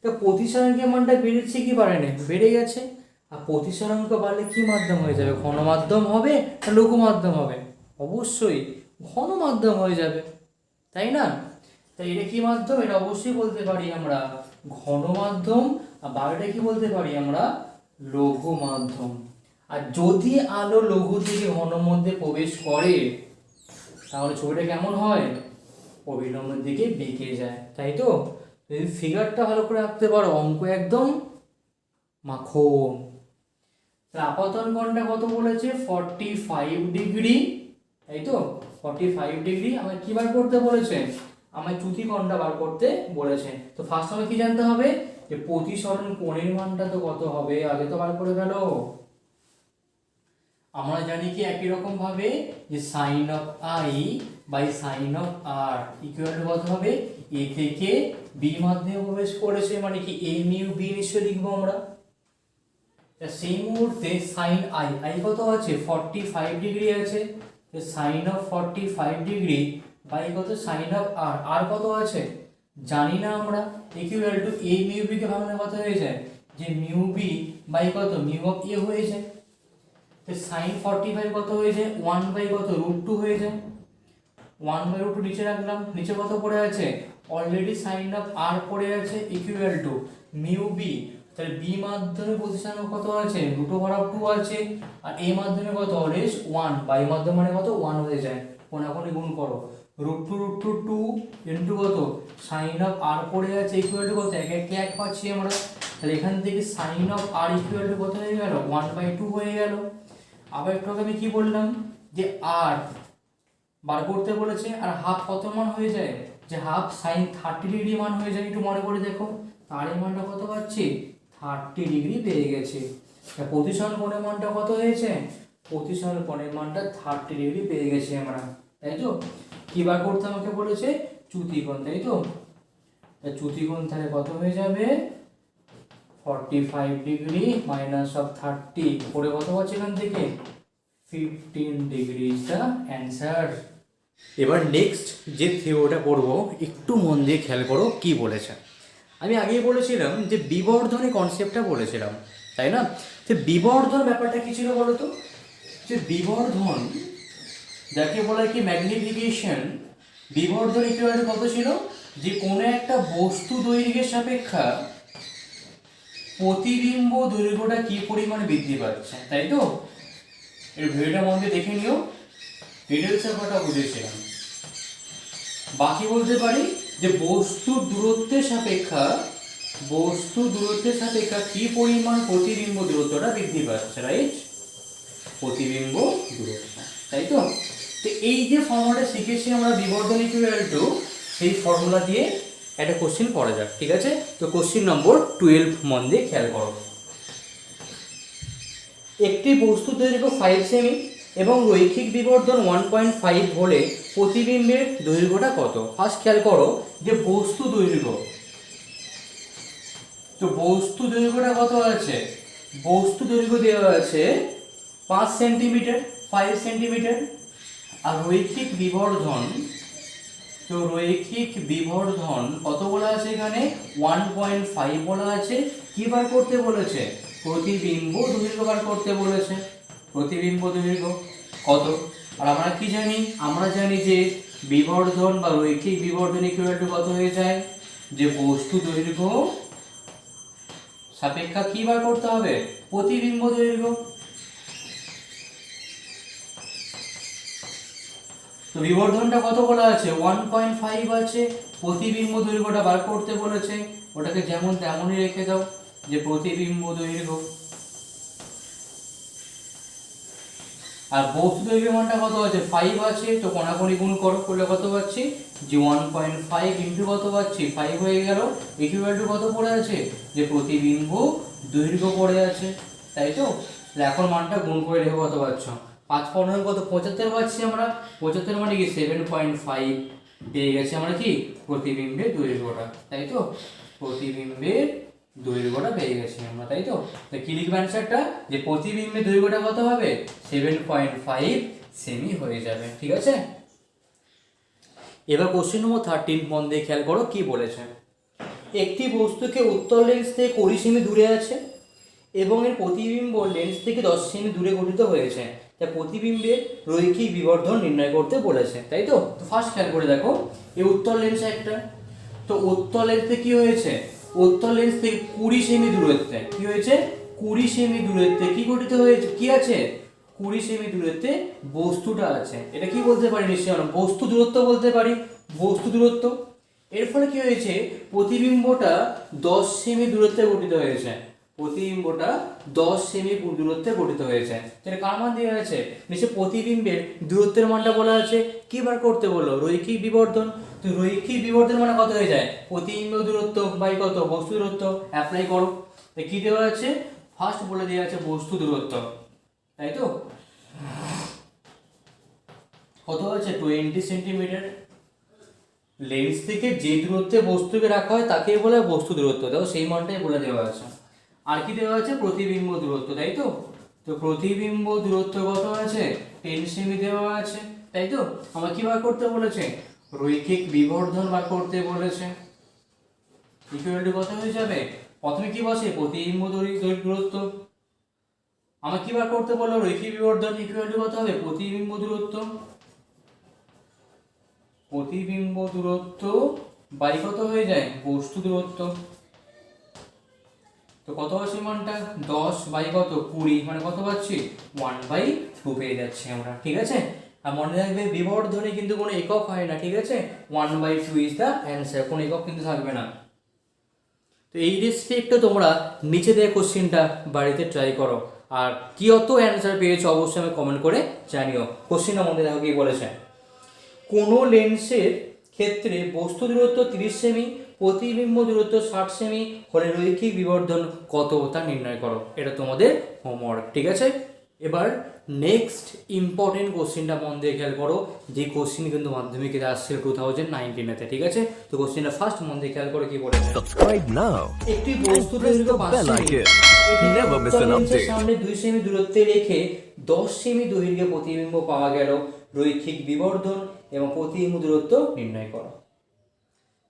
তো প্রতিসারাঙ্কের মানটা বেড়েছে কি বাড়েনি, বেড়ে গেছে। আর প্রতিসারাঙ্ক বাড়লে কি মাধ্যম হয়ে যাবে, ঘন মাধ্যম হবে না লঘু মাধ্যম হবে, অবশ্যই ঘন মাধ্যম হয়ে যাবে, তাই না। তাই এটা কি মাধ্যম, এটা অবশ্যই বলতে পারি আমরা ঘন মাধ্যম। আর বায়ুটা কি বলতে পারি আমরা লঘু মাধ্যম। আর যদি আলো লঘু থেকে ঘন মধ্যে প্রবেশ করে তাহলে ছবিটা কেমন হয়, অবিলম্বের দিকে বেঁকে যায়, তাই তো। যদি ফিগারটা ভালো করে আঁকতে পারো অঙ্ক একদম মাখন। আপাতন কোণটা কত বলেছে, 45 ডিগ্রি, তাই তো 45 ডিগ্রি। আমায় কি বার করতে বলেছে, আমায় চ্যুতি কোণটা বার করতে বলেছে। তো ফার্স্ট আমাকে কি জানতে হবে, যে প্রতিসরণ কোণের মানটা তো কত হবে, আগে তো বার করে গেল। আমরা জানি কি একই রকম ভাবে যে sine of i by sine of R equal to কত হবে, এ থেকে বি মাধ্যমে প্রবেশ করেছে মানে কি এ মিউ বি নিশ্চয় লিখবো আমরা। সেই মুহূর্তে সাইন আই, আই কত আছে 45 ডিগ্রি আছে, সাইন অফ 45 ডিগ্রি বাই কত সাইন অফ আর, আর কত আছে জানি না আমরা, equal to a mu b কে ভাঙলে কত হয়ে যায়, যে মিউ বি বাই কত মিউ অফ এ হয়ে যায়। তো সাইন 45 কত হয়ে যায় 1 বাই কত √2 হয়ে যায়, 1 বাই √2 নিচে রাখলাম, নিচে কত পড়ে আছে অলরেডি সাইন অফ আর পড়ে আছে, ইকুয়াল টু মিউ বি। তাহলে বি মাধ্যমে প্রতিসারাঙ্ক কত আছে, √2 আছে। আর এ মাধ্যমে কত অলওয়েজ 1, বাই মাধ্যম মানে কত 1 হয়ে যায়, কোনাকুনি গুণ করো, √2 ইনটু কত সাইন অফ আর পড়ে আছে, ইকুয়াল টু কত 1 1 1 পাচ্ছি আমরা। তাহলে এখান থেকে sine of R equal to কত হয়ে গেল 1/2 হয়ে গেল। আবার একটু আগে আমি কি বললাম, যে আর বার করতে বলেছে, আর হাফ কত মান হয়ে যায়, যে হাফ সাইন 30 ডিগ্রি মান হয়ে যায়, একটু মনে করে দেখো, তার এই মানটা কত পাচ্ছি 30 ডিগ্রি পেয়ে গেছে। প্রতিসরণ কোণের মানটা কত হয়েছে, প্রতিসরণ কোণের মানটা 30 ডিগ্রি পেয়ে গেছি আমরা, তাই তো। কি বার করতে আমাকে বলেছে, চ্যুতি কোণ, তাই তো। চ্যুতি কোণ তাহলে কত হয়ে যাবে 45 ডিগ্রি মাইনাস অফ 30, পরে কত পাচ্ছি এখান থেকে 15 ডিগ্রি ইজ দ্য অ্যান্সার। এবার নেক্সট যে থিওরিটা পড়বো একটু মন দিয়ে খেয়াল করো কি বলেছে। আমি আগেই বলেছিলাম যে বিবর্ধনের কনসেপ্টটা বলেছিলাম, তাই না। যে বিবর্ধন ব্যাপারটা কি ছিল বলো তো, যে বিবর্ধন যাকে বলা হয় কি ম্যাগনিফিকেশন, বিবর্ধন ইকুয়াল কত ছিল, যে কোনো একটা বস্তু দৈর্ঘ্যের সাপেক্ষে প্রতিবিম্ব দৈর্ঘ্যটা কি পরিমাণে বৃদ্ধি পাচ্ছে, তাই তো। এর ভিডিওটা মন দিয়ে দেখে নিও, ডিটেলসের কথা বুঝেছিলাম। বাকি বলতে পারি যে বস্তু দূরত্বের সাপেক্ষে কি পরিমাণ প্রতিবিম্ব দূরত্বটা বৃদ্ধি পাচ্ছে, রাইট, প্রতিবিম্ব দূরত্ব, তাই তো। তো এই যে ফর্মুলাটা শিখেছি আমরা বিবর্ধন ইকুয়াল টু, সেই ফর্মুলা দিয়ে একটা কোশ্চেন পড়া যাক, ঠিক আছে। তো কোশ্চেন নম্বর 12 মন দিয়ে খেয়াল করো। একটি বস্তু দৈর্ঘ্য 5 সেমি এবং রৈখিক বিবর্ধন 1.5 হলে প্রতিবিম্বের দৈর্ঘ্যটা কত। ফার্স্ট খেয়াল করো যে বস্তু দৈর্ঘ্য, তো বস্তু দৈর্ঘ্যটা কত আছে, বস্তু দৈর্ঘ্য দেওয়া আছে 5 সেন্টিমিটার, 5 সেন্টিমিটার। আর রৈখিক বিবর্ধন, তো রৈখিক বিবর্ধন কত বলা আছে এখানে 1.5 বলা আছে। কি বার করতে বলেছে, প্রতিবিম্ব দৈর্ঘ্য বার করতে বলেছে, প্রতিবিম্ব দৈর্ঘ্য কত। আর আমরা কি জানি, আমরা জানি যে বিবর্ধন বা রৈখিক বিবর্ধন ইকুয়াল টু কত হয়ে যায়, যে বস্তু দৈর্ঘ্য সাপেক্ষে কি বার করতে হবে, প্রতিবিম্ব দৈর্ঘ্য। তো বিবর্ধনটা কত বলা আছে 1.5 আছে, প্রতিবিম্ব দৈর্ঘ্যটা বার করতে বলেছে, ওটাকে যেমন তেমনই রেখে দাও, যে প্রতিবিম্ব দৈর্ঘ্য। আর বস্তু দৈর্ঘ্যের মানটা কত আছে 5 আছে, তো কোনাকুনি গুণ করলে কত পাচ্ছি, যে 1.5 ইনটু কত পাচ্ছি 5 হয়ে গেল, ইকুয়াল টু কত পড়ে আছে, যে প্রতিবিম্ব দৈর্ঘ্য পড়ে আছে, তাই তো। এখন মানটা গুণ করে রেখে কত পাচ্ছ 5 কত 75 পাচ্ছি আমরা, 75 মানে কি 7.5 পেয়ে গেছি আমরা কি প্রতিবিম্বের দৈর্ঘ্যটা, তাই তো প্রতিবিম্বের দৈর্ঘ্যটা পেয়ে গেছি আমরা, তাই তো। কি লিখবে অ্যান্সারটা, যে প্রতিবিম্বের দৈর্ঘ্যটা কত হবে 7.5 সেমি হয়ে যাবে, ঠিক আছে। এবার কোশ্চেন নম্বর 13 মন দিয়ে খেয়াল করো কি বলেছে। একটি বস্তুকে উত্তল লেন্স থেকে 20 সেমি দূরে আছে এবং এর প্রতিবিম্ব লেন্স থেকে 10 সেমি দূরে গঠিত হয়েছে, তা প্রতিবিম্বের রৈখিক বিবর্ধন নির্ণয় করতে বলেছে, তাই তো। ফার্স্ট খেয়াল করে দেখো, এই উত্তল লেন্স একটা, তো উত্তল লেন্স থেকে কি হয়েছে, উত্তল লেন্স থেকে 20 সেমি দূরত্বে কি হয়েছে, 20 সেমি দূরত্বে কি গঠিত হয়েছে, কি আছে 20 সেমি দূরত্বে বস্তুটা আছে। এটা কি বলতে পারি নিশ্চয়ই আমরা বস্তু দূরত্ব বলতে পারি, বস্তু দূরত্ব। এর ফলে কি হয়েছে, প্রতিবিম্বটা 10 সেমি দূরত্বে গঠিত হয়েছে, প্রতিবিম্বটা 10 সেমি দূরত্বে গঠিত হয়েছে। এটা কার মান দেওয়া আছে, নিশ্চয় প্রতিবিম্বের দূরত্বের মানটা বলা আছে, কি বার করতে বললো রৈখিক বিবর্ধন। তো রৈখিক বিবর্ধন মানে কত হয়ে যায়, প্রতিবিম্ব দূরত্ব বাই কত বস্তু দূরত্ব, অ্যাপ্লাই করো। কি দেওয়া আছে, ফার্স্ট বলে দেওয়া আছে বস্তু দূরত্ব, তাই তো কত আছে 20 সেন্টিমিটার। লেন্স থেকে যে দূরত্বে বস্তুকে রাখা হয় তাকেই বলে বস্তু দূরত্ব, দেখো সেই মানটাই বলে দেওয়া আছে। আর কি দেওয়া আছে, প্রতিবিম্ব দূরত্ব, তাই তো। তো প্রতিবিম্ব দূরত্ব কত আছে 10 সেমি দেওয়া আছে, তাই তো। আমার কি বার করতে বলেছে, রৈখিক বিবর্ধন বার করতে বলেছে। ইকুয়াল টু কত হয়ে যাবে, প্রথমে কি বসে প্রতিবিম্ব দূরত্ব, আমার কি বার করতে বললো রৈখিক বিবর্ধন, ইকুয়াল টু কত হবে প্রতিবিম্ব দূরত্ব, প্রতিবিম্ব দূরত্ব বাই কত হয়ে যায় বস্তু দূরত্ব। তো কত আছে মানটা 10 বাই কত 20 মানে কত পাচ্ছি 1/2 পেয়ে যাচ্ছি আমরা, ঠিক আছে। আর মনে রাখবে বিবর্ধনে কিন্তু কোনো একক হয় না, ঠিক আছে, 1/2 ইজ দ্য অ্যান্সার, কোনো একক কিন্তু থাকবে না। তো এই রেসপেক্টে তোমরা নিচে দেওয়া কোশ্চেনটা বাড়িতে ট্রাই করো, আর কি অত অ্যান্সার পেয়েছো অবশ্যই আমি কমেন্ট করে জানিও। কোশ্চেনটা মধ্যে দেখো কি বলেছে, কোনো লেন্সের ক্ষেত্রে বস্তু দূরত্ব 30 সেমি, প্রতিবিম্ব দূরত্ব 60 সেমি হলে রৈখিক বিবর্ধন কত তা নির্ণয় করো। এটা তোমাদের হোমওয়ার্ক, ঠিক আছে। এবার নেক্সট ইম্পর্টেন্ট কোশ্চেনটা মন দিয়ে খেয়াল করো, যে কোশ্চেন কিন্তু মাধ্যমিকে আসছে 2019-তে, ঠিক আছে। তো কোশ্চেনটা ফার্স্ট মন দিয়ে খেয়াল করে কি বলেছে, সাবস্ক্রাইব নাও একটি বস্তু দৈর্ঘ্য 5 সেমি লেন্সের সামনে 2 সেমি দূরত্বে রেখে 10 সেমি দৈর্ঘ্যে প্রতিবিম্ব পাওয়া গেল, রৈখিক বিবর্ধন এবং প্রতিবিম্ব দূরত্ব নির্ণয় করো।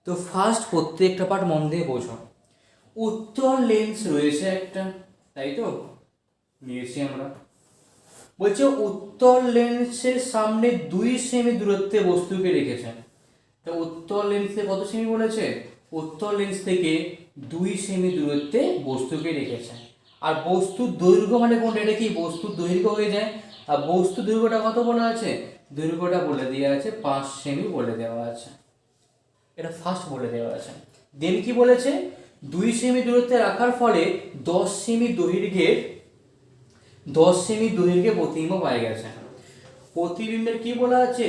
তো ফার্স্ট প্রত্যেকটা পার্ট মন দিয়ে বোঝো। উত্তল লেন্স রয়েছে একটা, তাই তো নিয়েছি আমরা, বলছে উত্তল লেন্সের সামনে 2 সেমি দূরত্বে বস্তুকে রেখেছেন। তো উত্তল লেন্সে কত সেমি বলেছে, উত্তল লেন্স থেকে 2 সেমি দূরত্বে বস্তুকে রেখেছেন। আর বস্তুর দৈর্ঘ্য মানে কোনটা, এটা কি বস্তুর দৈর্ঘ্য হয়ে যায়। আর বস্তুর দৈর্ঘ্যটা কত বলা আছে, দৈর্ঘ্যটা বলে দেওয়া আছে 5 সেমি বলে দেওয়া আছে, এটা ফার্স্ট বলে দেওয়া আছে। দেন কি বলেছে, 2 সেমি দূরত্বে রাখার ফলে 10 সেমি দৈর্ঘ্যে প্রতিবিম্ব পাওয়া গেছে। প্রতিবিম্বের কি বলা আছে,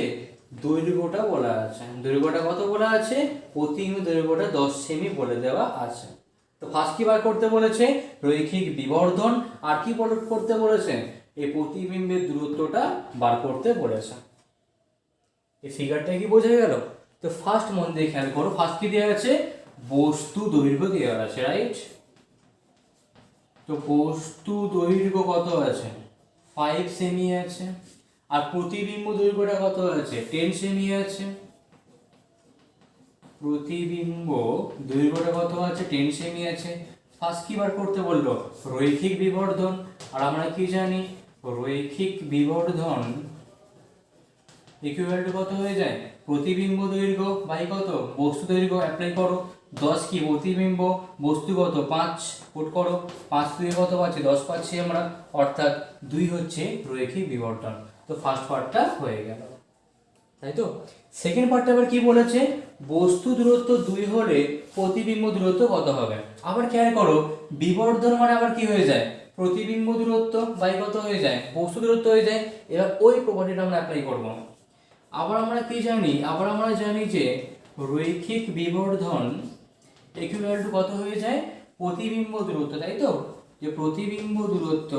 দৈর্ঘ্যটা বলা আছে, দৈর্ঘ্যটা কত বলা আছে, প্রতিবিম্ব দৈর্ঘ্যটা 10 সেমি বলে দেওয়া আছে। তো ফার্স্ট কি বার করতে বলেছে, রৈখিক বিবর্ধন, আর কি করতে বলেছে, এই প্রতিবিম্বের দূরত্বটা বার করতে বলেছে। এই ফিগারটা কি বোঝা গেল। তো ফার্স্ট মন দিয়ে খেয়াল করো, ফার্স্ট কি দেওয়া আছে, বস্তু দৈর্ঘ্য দেওয়া আছে, রাইট। তো বস্তু দৈর্ঘ্য কত আছে 5 সেমি আছে, আর প্রতিবিম্ব দৈর্ঘ্যটা কত আছে 10 সেমি আছে, প্রতিবিম্ব দৈর্ঘ্যটা কত আছে 10 সেমি আছে। ফার্স্ট কি বার করতে বললো, রৈখিক বিবর্ধন, আর আমরা কি জানি রৈখিক বিবর্ধন ইকুয়াল টু কত হয়ে যায়, প্রতিবিম্ব দৈর্ঘ্য বাই কত বস্তু দৈর্ঘ্য, অ্যাপ্লাই করো। 10 কি প্রতিবিম্ব, বস্তু কত 5, পুট করো, 5 2 কত পাচ্ছি 10 পাচ্ছি আমরা, অর্থাৎ 2 হচ্ছে রৈখিক বিবর্ধন। তো ফার্স্ট পার্টটা হয়ে গেল, তাই তো। সেকেন্ড পার্টটা আবার কি বলেছে, বস্তু দূরত্ব 2 হলে প্রতিবিম্ব দূরত্ব কত হবে। আবার খেয়াল করো, বিবর্ধন মানে আবার কি হয়ে যায়, প্রতিবিম্ব দূরত্ব বাই কত হয়ে যায় বস্তু দূরত্ব হয়ে যায়। এবার ওই প্রপার্টিটা আমরা অ্যাপ্লাই করব। আবার আমরা কি জানি, আবার আমরা জানি যে রৈখিক বিবর্ধন ইকুয়াল টু কত হয়ে যায় প্রতিবিম্ব দূরত্ব, তাই তো। যে প্রতিবিম্ব দূরত্ব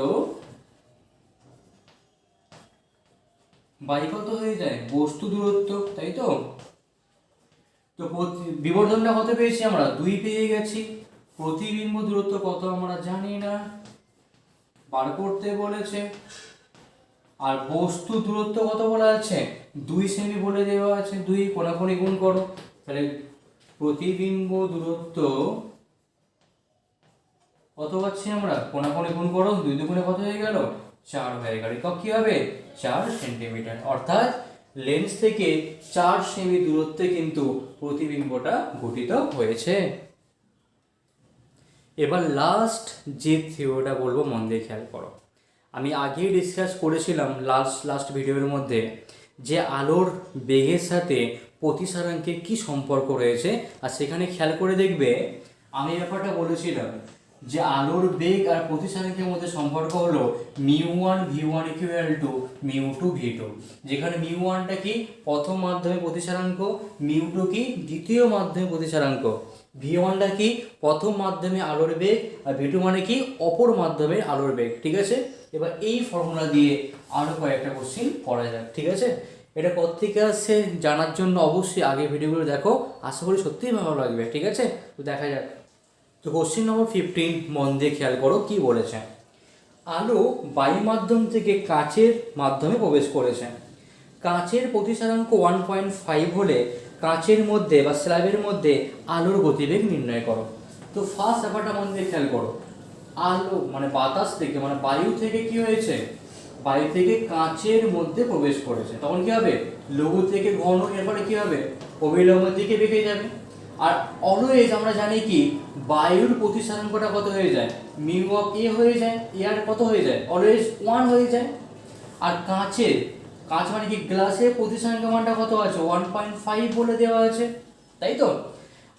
বাই কত হয়ে যায়, বস্তু দূরত্ব, তাই তো। তো বিবর্ধনটা কত পেয়েছি আমরা, 2 পেয়ে গেছি। প্রতিবিম্ব দূরত্ব কত আমরা জানি না, বার করতে বলেছে। আর বস্তু দূরত্ব কত বলা আছে, 2 সেমি বলে দেওয়া আছে। 2 কোণাকুণি গুণ করো, তাহলে প্রতিবিম্ব দূরত্ব কত পাচ্ছি আমরা, কোণাকুণি গুণ করো, 2 দুগুণে কত হয়ে গেল, 4 হয়ে গেল। একক কি হবে, 4 সেন্টিমিটার। অর্থাৎ লেন্স থেকে 4 সেমি দূরত্বে কিন্তু প্রতিবিম্বটা গঠিত হয়েছে। এবার লাস্ট যে থিওরিটা বলবো, মন দিয়ে খেয়াল করো। আমি আগেই ডিসকাস করেছিলাম লাস্ট ভিডিওর মধ্যে যে আলোর বেগের সাথে প্রতিসরাঙ্কের কি সম্পর্ক রয়েছে। আর সেখানে খেয়াল করে দেখবে আমি ব্যাপারটা বলেছিলাম যে আলোর বেগ আর প্রতিসরাঙ্কের মধ্যে সম্পর্ক হলো μ1 v1 = μ2 v2, যেখানে μ1টা কি প্রথম মাধ্যমে প্রতিসরাঙ্ক, μ2 কি দ্বিতীয় মাধ্যমে প্রতিসরাঙ্ক, v1টা কি প্রথম মাধ্যমে আলোর বেগ, আর v2 মানে কি অপর মাধ্যমে আলোর বেগ। ঠিক আছে, এবার এই ফর্মুলা দিয়ে আরো কয়েকটা কোশ্চেন করা যাক। ঠিক আছে, এটা কোত্থেকে আসছে জানার জন্য অবশ্যই আগে ভিডিওগুলো দেখো, আশা করি সত্যিই ভালো লাগবে। ঠিক আছে, তো দেখা যাক। তো কোশ্চেন নম্বর 15 মন দিয়ে খেয়াল করো কি বলেছে। আলো বায়ু মাধ্যম থেকে কাচের মাধ্যমে প্রবেশ করেছে। কাচের প্রতিসরাঙ্ক 1.5 হলে কাচের মধ্যে বা স্ল্যাবের মধ্যে আলোর গতিবেগ নির্ণয় করো। তো ফার্স্ট ব্যাপারটা মন দিয়ে খেয়াল করো, আলো মানে বাতাস থেকে মানে বায়ু থেকে কি হয়েছে, বায়ু থেকে কাচের মধ্যে প্রবেশ করেছে, তখন কি হবে, লঘু থেকে ঘন, এরপরে কি হবে, অবিলম্বের দিকে বেঁকে যাবে। আর অলওয়েজ আমরা জানি কি বায়ুর প্রতিসরাঙ্কটা কত হয়ে যায়, মিউ অফ এ হয়ে যায়, এর কত হয়ে যায়, অলওয়েজ 1 হয়ে যায়। আর কাঁচ মানে কি গ্লাসের প্রতিসরাঙ্ক মানটা কত আছে, 1.5 বলে দেওয়া আছে, তাই তো।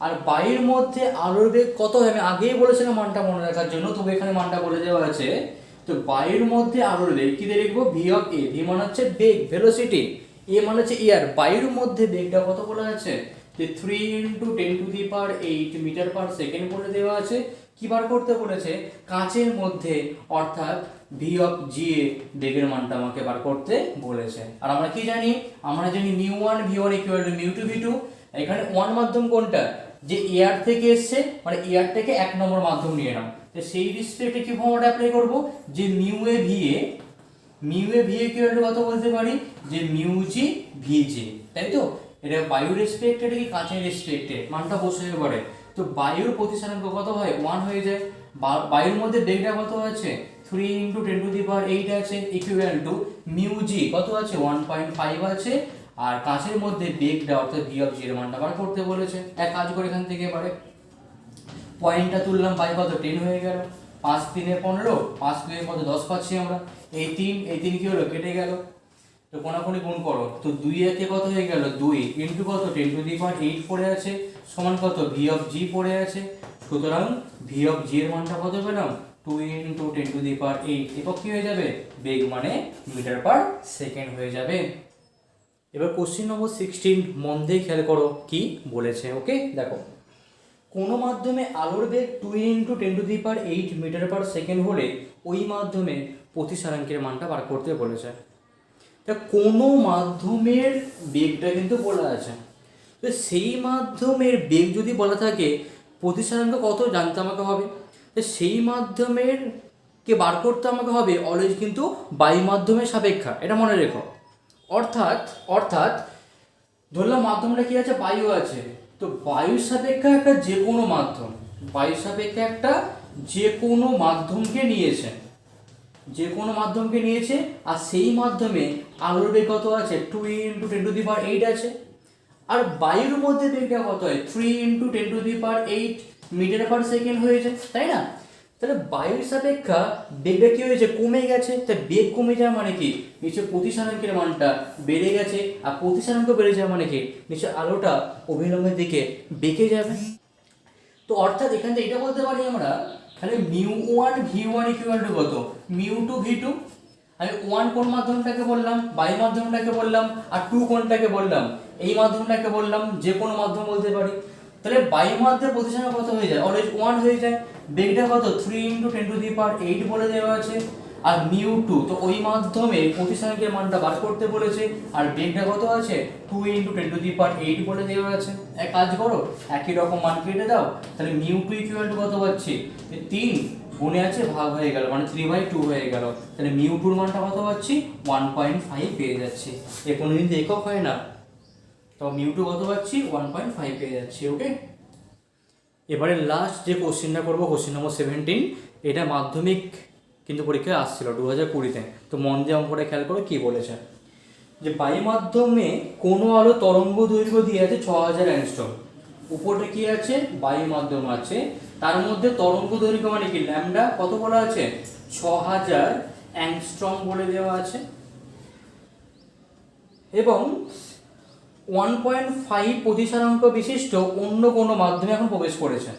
আর বায়ুর মধ্যে আলোর বেগ কত হয়, আমি আগেই বলেছিলাম মানটা মনে রাখার জন্য, তবে এখানে মানটা বলে দেওয়া আছে। তো বায়ুর মধ্যে আলোর বেগ কি দিয়ে লিখবো, ভি অফ এ, ভি মানে হচ্ছে বেগ ভেলোসিটি, এ মানে হচ্ছে এয়ার। বায়ুর মধ্যে বেগটা কত বলা আছে, যে 3 × 10⁸ মিটার পার সেকেন্ড বলে দেওয়া আছে। কি বার করতে বলেছে, কাঁচের মধ্যে অর্থাৎ ভি অফ জি এ বেগের মানটা আমাকে বার করতে বলেছে। আর আমরা কি জানি, আমরা জানি μ1 v1 = μ2 v2। এখানে 1 মাধ্যম কোনটা, যে এয়ার থেকে এসছে, মানে এয়ার থেকে 1 নম্বর মাধ্যম নিয়ে নাও। তো সেই রেসপেক্টে কি ফর্মুলা অ্যাপ্লাই করব, যে μ a v a কি কত বলতে পারি, যে μg vg, তাই তো। এটা বায়ুর রেসপেক্টে, এটা কি কাঁচের রেসপেক্টে, মানটা বসে পড়ে। তো বায়ুর প্রতিসরাঙ্ক কত হয়, 1 হয়ে যায়। বায়ুর মধ্যে বেগটা কত আছে, 3 × 10⁸ আছে, ইকুয়াল টু μg কত আছে, 1.5 আছে। আর কাঁচের মধ্যে বেগটা অর্থাৎ ভি অফ জি এর মানটা বার করতে বলেছে। এক কাজ করে এখান থেকে এবারে পয়েন্টটা তুললাম, বাই কত 10 হয়ে গেল, 5 × 3 = 15, 5 × 2 = কত 10 পাচ্ছি আমরা। এই 3 কি হলো, কেটে গেল। তো কোনাকুনি গুণ করো, তো 2 একে কত হয়ে গেল, 2 ইনটু কত 10⁸ পড়ে আছে, সমান কত ভি অফ জি পড়ে আছে। সুতরাং ভি অফ জি এর মানটা কত পেলাম, 2 × 10⁸। একক কি হয়ে যাবে, বেগ মানে মিটার পার সেকেন্ড হয়ে যাবে। এবার কোশ্চেন নম্বর 16 মন দিয়ে খেয়াল করো কি বলেছে। ওকে, দেখো, কোনো মাধ্যমে আলোর বেগ 2 × 10⁸ মিটার পার সেকেন্ড হলে ওই মাধ্যমে প্রতিসরাঙ্কের মানটা বার করতে বলেছে। তা কোনো মাধ্যমের বেগটা কিন্তু বলা আছে, তো সেই মাধ্যমের বেগ যদি বলা থাকে প্রতিসরাঙ্ক কত জানতে আমাকে হবে। তো সেই মাধ্যমের কে বার করতে আমাকে হবে অলওয়েজ কিন্তু বায়ু মাধ্যমের সাপেক্ষা, এটা মনে রেখো। অর্থাৎ ধরলাম মাধ্যমটা কি আছে, বায়ু আছে। তো বায়ুর সাপেক্ষে একটা যে কোনো মাধ্যম, বায়ুর সাপেক্ষে একটা যে কোনো মাধ্যমকে নিয়েছে, আর সেই মাধ্যমে আলোর বেগ কত আছে, 2 × 10⁸ আছে। আর বায়ুর মধ্যে বেগটা কত হয়, 3 × 10⁸ মিটার পার সেকেন্ড হয়েছে, তাই না। তাহলে বায়ুর সাপেক্ষা বেগটা কি হয়েছে, কমে গেছে। তাই বেগ কমে যাওয়া মানে কি, নিশ্চয় প্রতিসরাঙ্কের মানটা বেড়ে গেছে। আর প্রতিসরাঙ্ক বেড়ে যাওয়া মানে কি, নিশ্চয় আলোটা অভিলম্বের দিকে বেঁকে যাবে। তো অর্থাৎ এখান থেকে এটা বলতে পারি আমরা, তাহলে μ1 v1 = কত, μ2 v2। আমি 1 কোন মাধ্যমটাকে বললাম, বায়ু মাধ্যমটাকে বললাম, আর 2 কোনটাকে বললাম, এই মাধ্যমটাকে বললাম, যে কোনো মাধ্যম বলতে পারি। তাহলে বায়ু মাধ্যমের প্রতিসরাঙ্ক কত হয়ে যায়, অলওয়েজ 1 হয়ে যায়। বেগটা কত, 3 × 10⁸ বলে দেওয়া আছে। আর μ2, তো ওই মাধ্যমে প্রতিসরাঙ্কের মানটা বার করতে বলেছে। আর বেগটা কত আছে, 2 × 10⁸ বলে দেওয়া আছে। এক কাজ করো, একই রকম মান কেটে দাও, তাহলে μ2 কত পাচ্ছি, 3 গুণে আছে ভাগ হয়ে গেল, মানে 3/2 হয়ে গেল। তাহলে μ2 এর মানটা কত পাচ্ছি, 1.5 পেয়ে যাচ্ছি। এ কোনোদিন তো একক হয় না, তো μ2 কত পাচ্ছি, 1.5 পেয়ে যাচ্ছি। ওকে, এবারে লাস্ট যে কোশ্চেনটা করবো, কোশ্চেন নম্বর 17। এটা মাধ্যমিক কিন্তু পরীক্ষায় আসছিল 2020-তে। তো মন দিয়ে অঙ্কটা খেয়াল করো কি বলেছে, যে বায়ু মাধ্যমে কোনো আলো তরঙ্গ দৈর্ঘ্য দিয়ে আছে 6000 অ্যাংস্ট্রম। উপরে কি আছে, বায়ু মাধ্যম আছে, তার মধ্যে তরঙ্গ দৈর্ঘ্য মানে কি, ল্যামডা কত বলা আছে, 6000 অ্যাংস্ট্রম বলে দেওয়া আছে, এবং 1.5 প্রতিসরাঙ্ক বিশিষ্ট অন্য কোনো মাধ্যমে এখন প্রবেশ করেছে।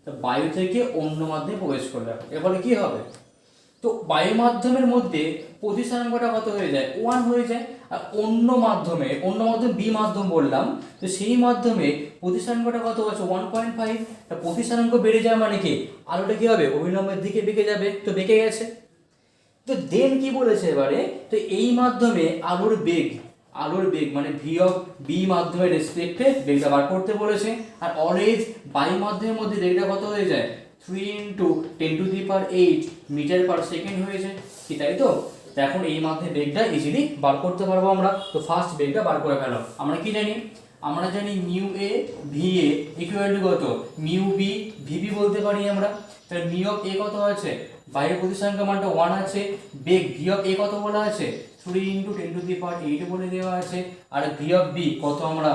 তো বায়ু থেকে অন্য মাধ্যমে প্রবেশ করলে এর কি হবে, তো বায়ু মাধ্যমের মধ্যে প্রতিসরাঙ্কটা কত হয়ে যায়, 1 হয়ে যায়। আর অন্য মাধ্যম বি মাধ্যম বললাম, তো সেই মাধ্যমে প্রতিসরাঙ্কটা কত আছে, 1.5। তা প্রতিসরাঙ্ক বেড়ে যাওয়া মানে কি, আলোটা কি হবে, অভিলম্বের দিকে বেঁকে যাবে, তো বেঁকে গেছে। তো দেন কি বলেছে এবারে, তো এই মাধ্যমে আলোর বেগ মানে বি মাধ্যমের রেসপেক্টে বেগটা বার করতে বলেছে। আর অলওয়েজ বায়ু মাধ্যমের মধ্যে বেগটা কত হয়ে যায়, 3 × 10⁸ মিটার/সেকেন্ড হয়ে যায়, কি তাই তো। এখন এই মাধ্যমে বেগটা ইজিলি বার করতে পারবো আমরা। তো ফার্স্ট বেগটা বার করে ফেলো। আমরা কি জানি, আমরা জানি μA VA কত, μB VB বলতে পারি আমরা। তাহলে μA কত আছে, বাইরের প্রতিসরাঙ্ক মানটা 1 আছে, বেগ VA কত বলা আছে, 3 × 10⁸ বলে দেওয়া আছে। আর VB কত আমরা,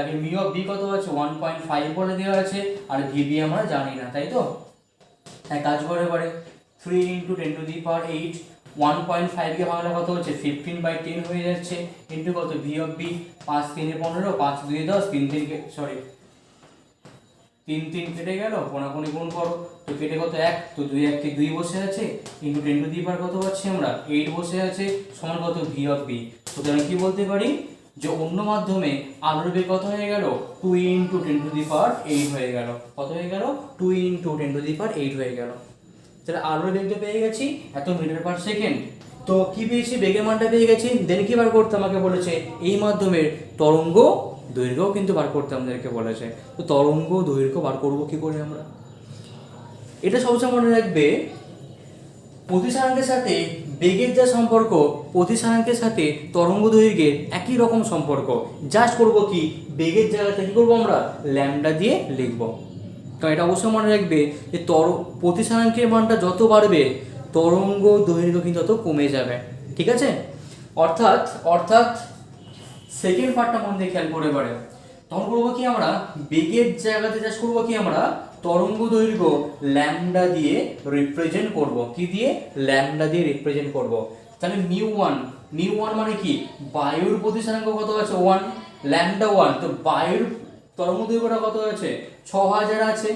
আগে μB কত আছে, 1.5 বলে দেওয়া আছে। আর VB আমরা জানি না, তাই তো। এক কাজ করে এবারে 3 × 10⁸, 1.5 কে ভাঙলে কত হচ্ছে, 15/10 হয়ে যাচ্ছে, ইন্টু কত, VB 5 × 3 = 15, 5 × 2 = 10, 3 3 কেটে গেল, কোনাকুনি গুণ করো, তো কেটে কত 1, তো 2 1 কে 2 বসে আছে, ইন্টু 10⁻⁴ কত পাচ্ছি আমরা, 8 বসে আছে, সমান কত, VB। সুতরাং কি বলতে পারি, যে অন্য মাধ্যমে আলোর বেগ কত হয়ে গেল, 2 × 10⁸ হয়ে গেল। কত হয়ে গেল, 2 × 10⁸ হয়ে গেল। তাহলে আলোর বেগটা পেয়ে গেছি এত মিটার/সেকেন্ড। তো কি পেয়েছি, বেগের মানটা পেয়ে গেছি। দেন কি বার করতে আমাকে বলেছে, এই মাধ্যমের তরঙ্গ দৈর্ঘ্য কিন্তু বার করতে আমাদেরকে বলেছে। তো তরঙ্গ দৈর্ঘ্য বার করব কি করে আমরা, এটা সবসময় মনে রাখবে, প্রতিসরাঙ্কের সাথে বেগের যা সম্পর্ক, প্রতিসরাঙ্কের সাথে তরঙ্গ দৈর্ঘ্যের একই রকম সম্পর্ক। জাস্ট করব কি, বেগের জায়গাতে কি করব আমরা, ল্যামডা দিয়ে লিখব। তো এটা অবশ্যই মনে রাখবে যে প্রতিসরাঙ্কের মানটা যত বাড়বে তরঙ্গ দৈর্ঘ্য কিন্তু তত কমে যাবে, ঠিক আছে। অর্থাৎ সেকেন্ড পার্টটা মন দিয়ে খেয়াল করে পারে, তখন করবো কি আমরা, বেগের জায়গাতে জাস্ট করবো কি আমরা, তরঙ্গ দৈর্ঘ্য ল্যামডা দিয়ে রিপ্রেজেন্ট করব। কি দিয়ে, ল্যামডা দিয়ে রিপ্রেজেন্ট করব। তাহলে μ1 মানে কি, বায়ুর প্রতিসরাঙ্ক কত আছে, 1, ল্যামডা 1, তো বায়ুর তরঙ্গ দৈর্ঘ্যটা কত আছে, 6000 আছে,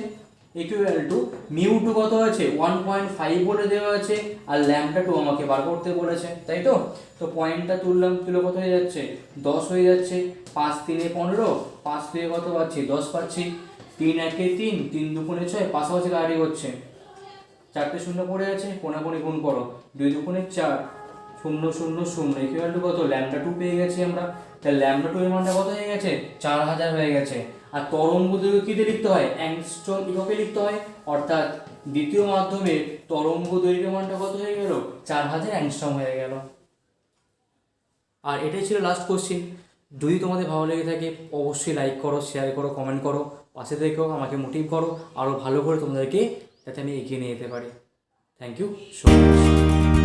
ইকুয়াল টু μ2 কত আছে, 1.5 বলে দেওয়া আছে। আর ল্যামডা 2 আমাকে বার করতে বলেছে, তাই তো। তো পয়েন্টটা তুলে কত হয়ে যাচ্ছে, 10 হয়ে যাচ্ছে। 5 × 3 = 15, 5 দিয়ে কত পাচ্ছি, 10 পাচ্ছি। 3 1 × 3, 3 2 × 6, পাশাপাশি কাটি হচ্ছে, 4টে শূন্য পড়ে আছে, কোনাকুনি গুণ করো, 2 2 × 4, 0 0 0, ইকুয়াল টু কত, ল্যামডা 2 পেয়ে গেছি আমরা। তাহলে ল্যামডা 2 এর মানটা কত হয়ে গেছে, 4000 হয়ে গেছে। আর তরঙ্গ দৈর্ঘ্য কি দিয়ে লিখতে হয়, অ্যাংস্ট্রম এককে লিখতে হয়। অর্থাৎ দ্বিতীয় মাধ্যমে তরঙ্গ দৈর্ঘ্যের মানটা কত হয়ে গেল, 4000 অ্যাংস্ট্রম হয়ে গেল। আর এটাই ছিল লাস্ট কোশ্চেন। যদি তোমাদের ভালো লেগে থাকে অবশ্যই লাইক করো, শেয়ার করো, কমেন্ট করো, পাশে থেকেও আমাকে মোটিভ করো আরও ভালো করে তোমাদেরকে, যাতে আমি এগিয়ে নিয়ে যেতে পারি। Thank you so much.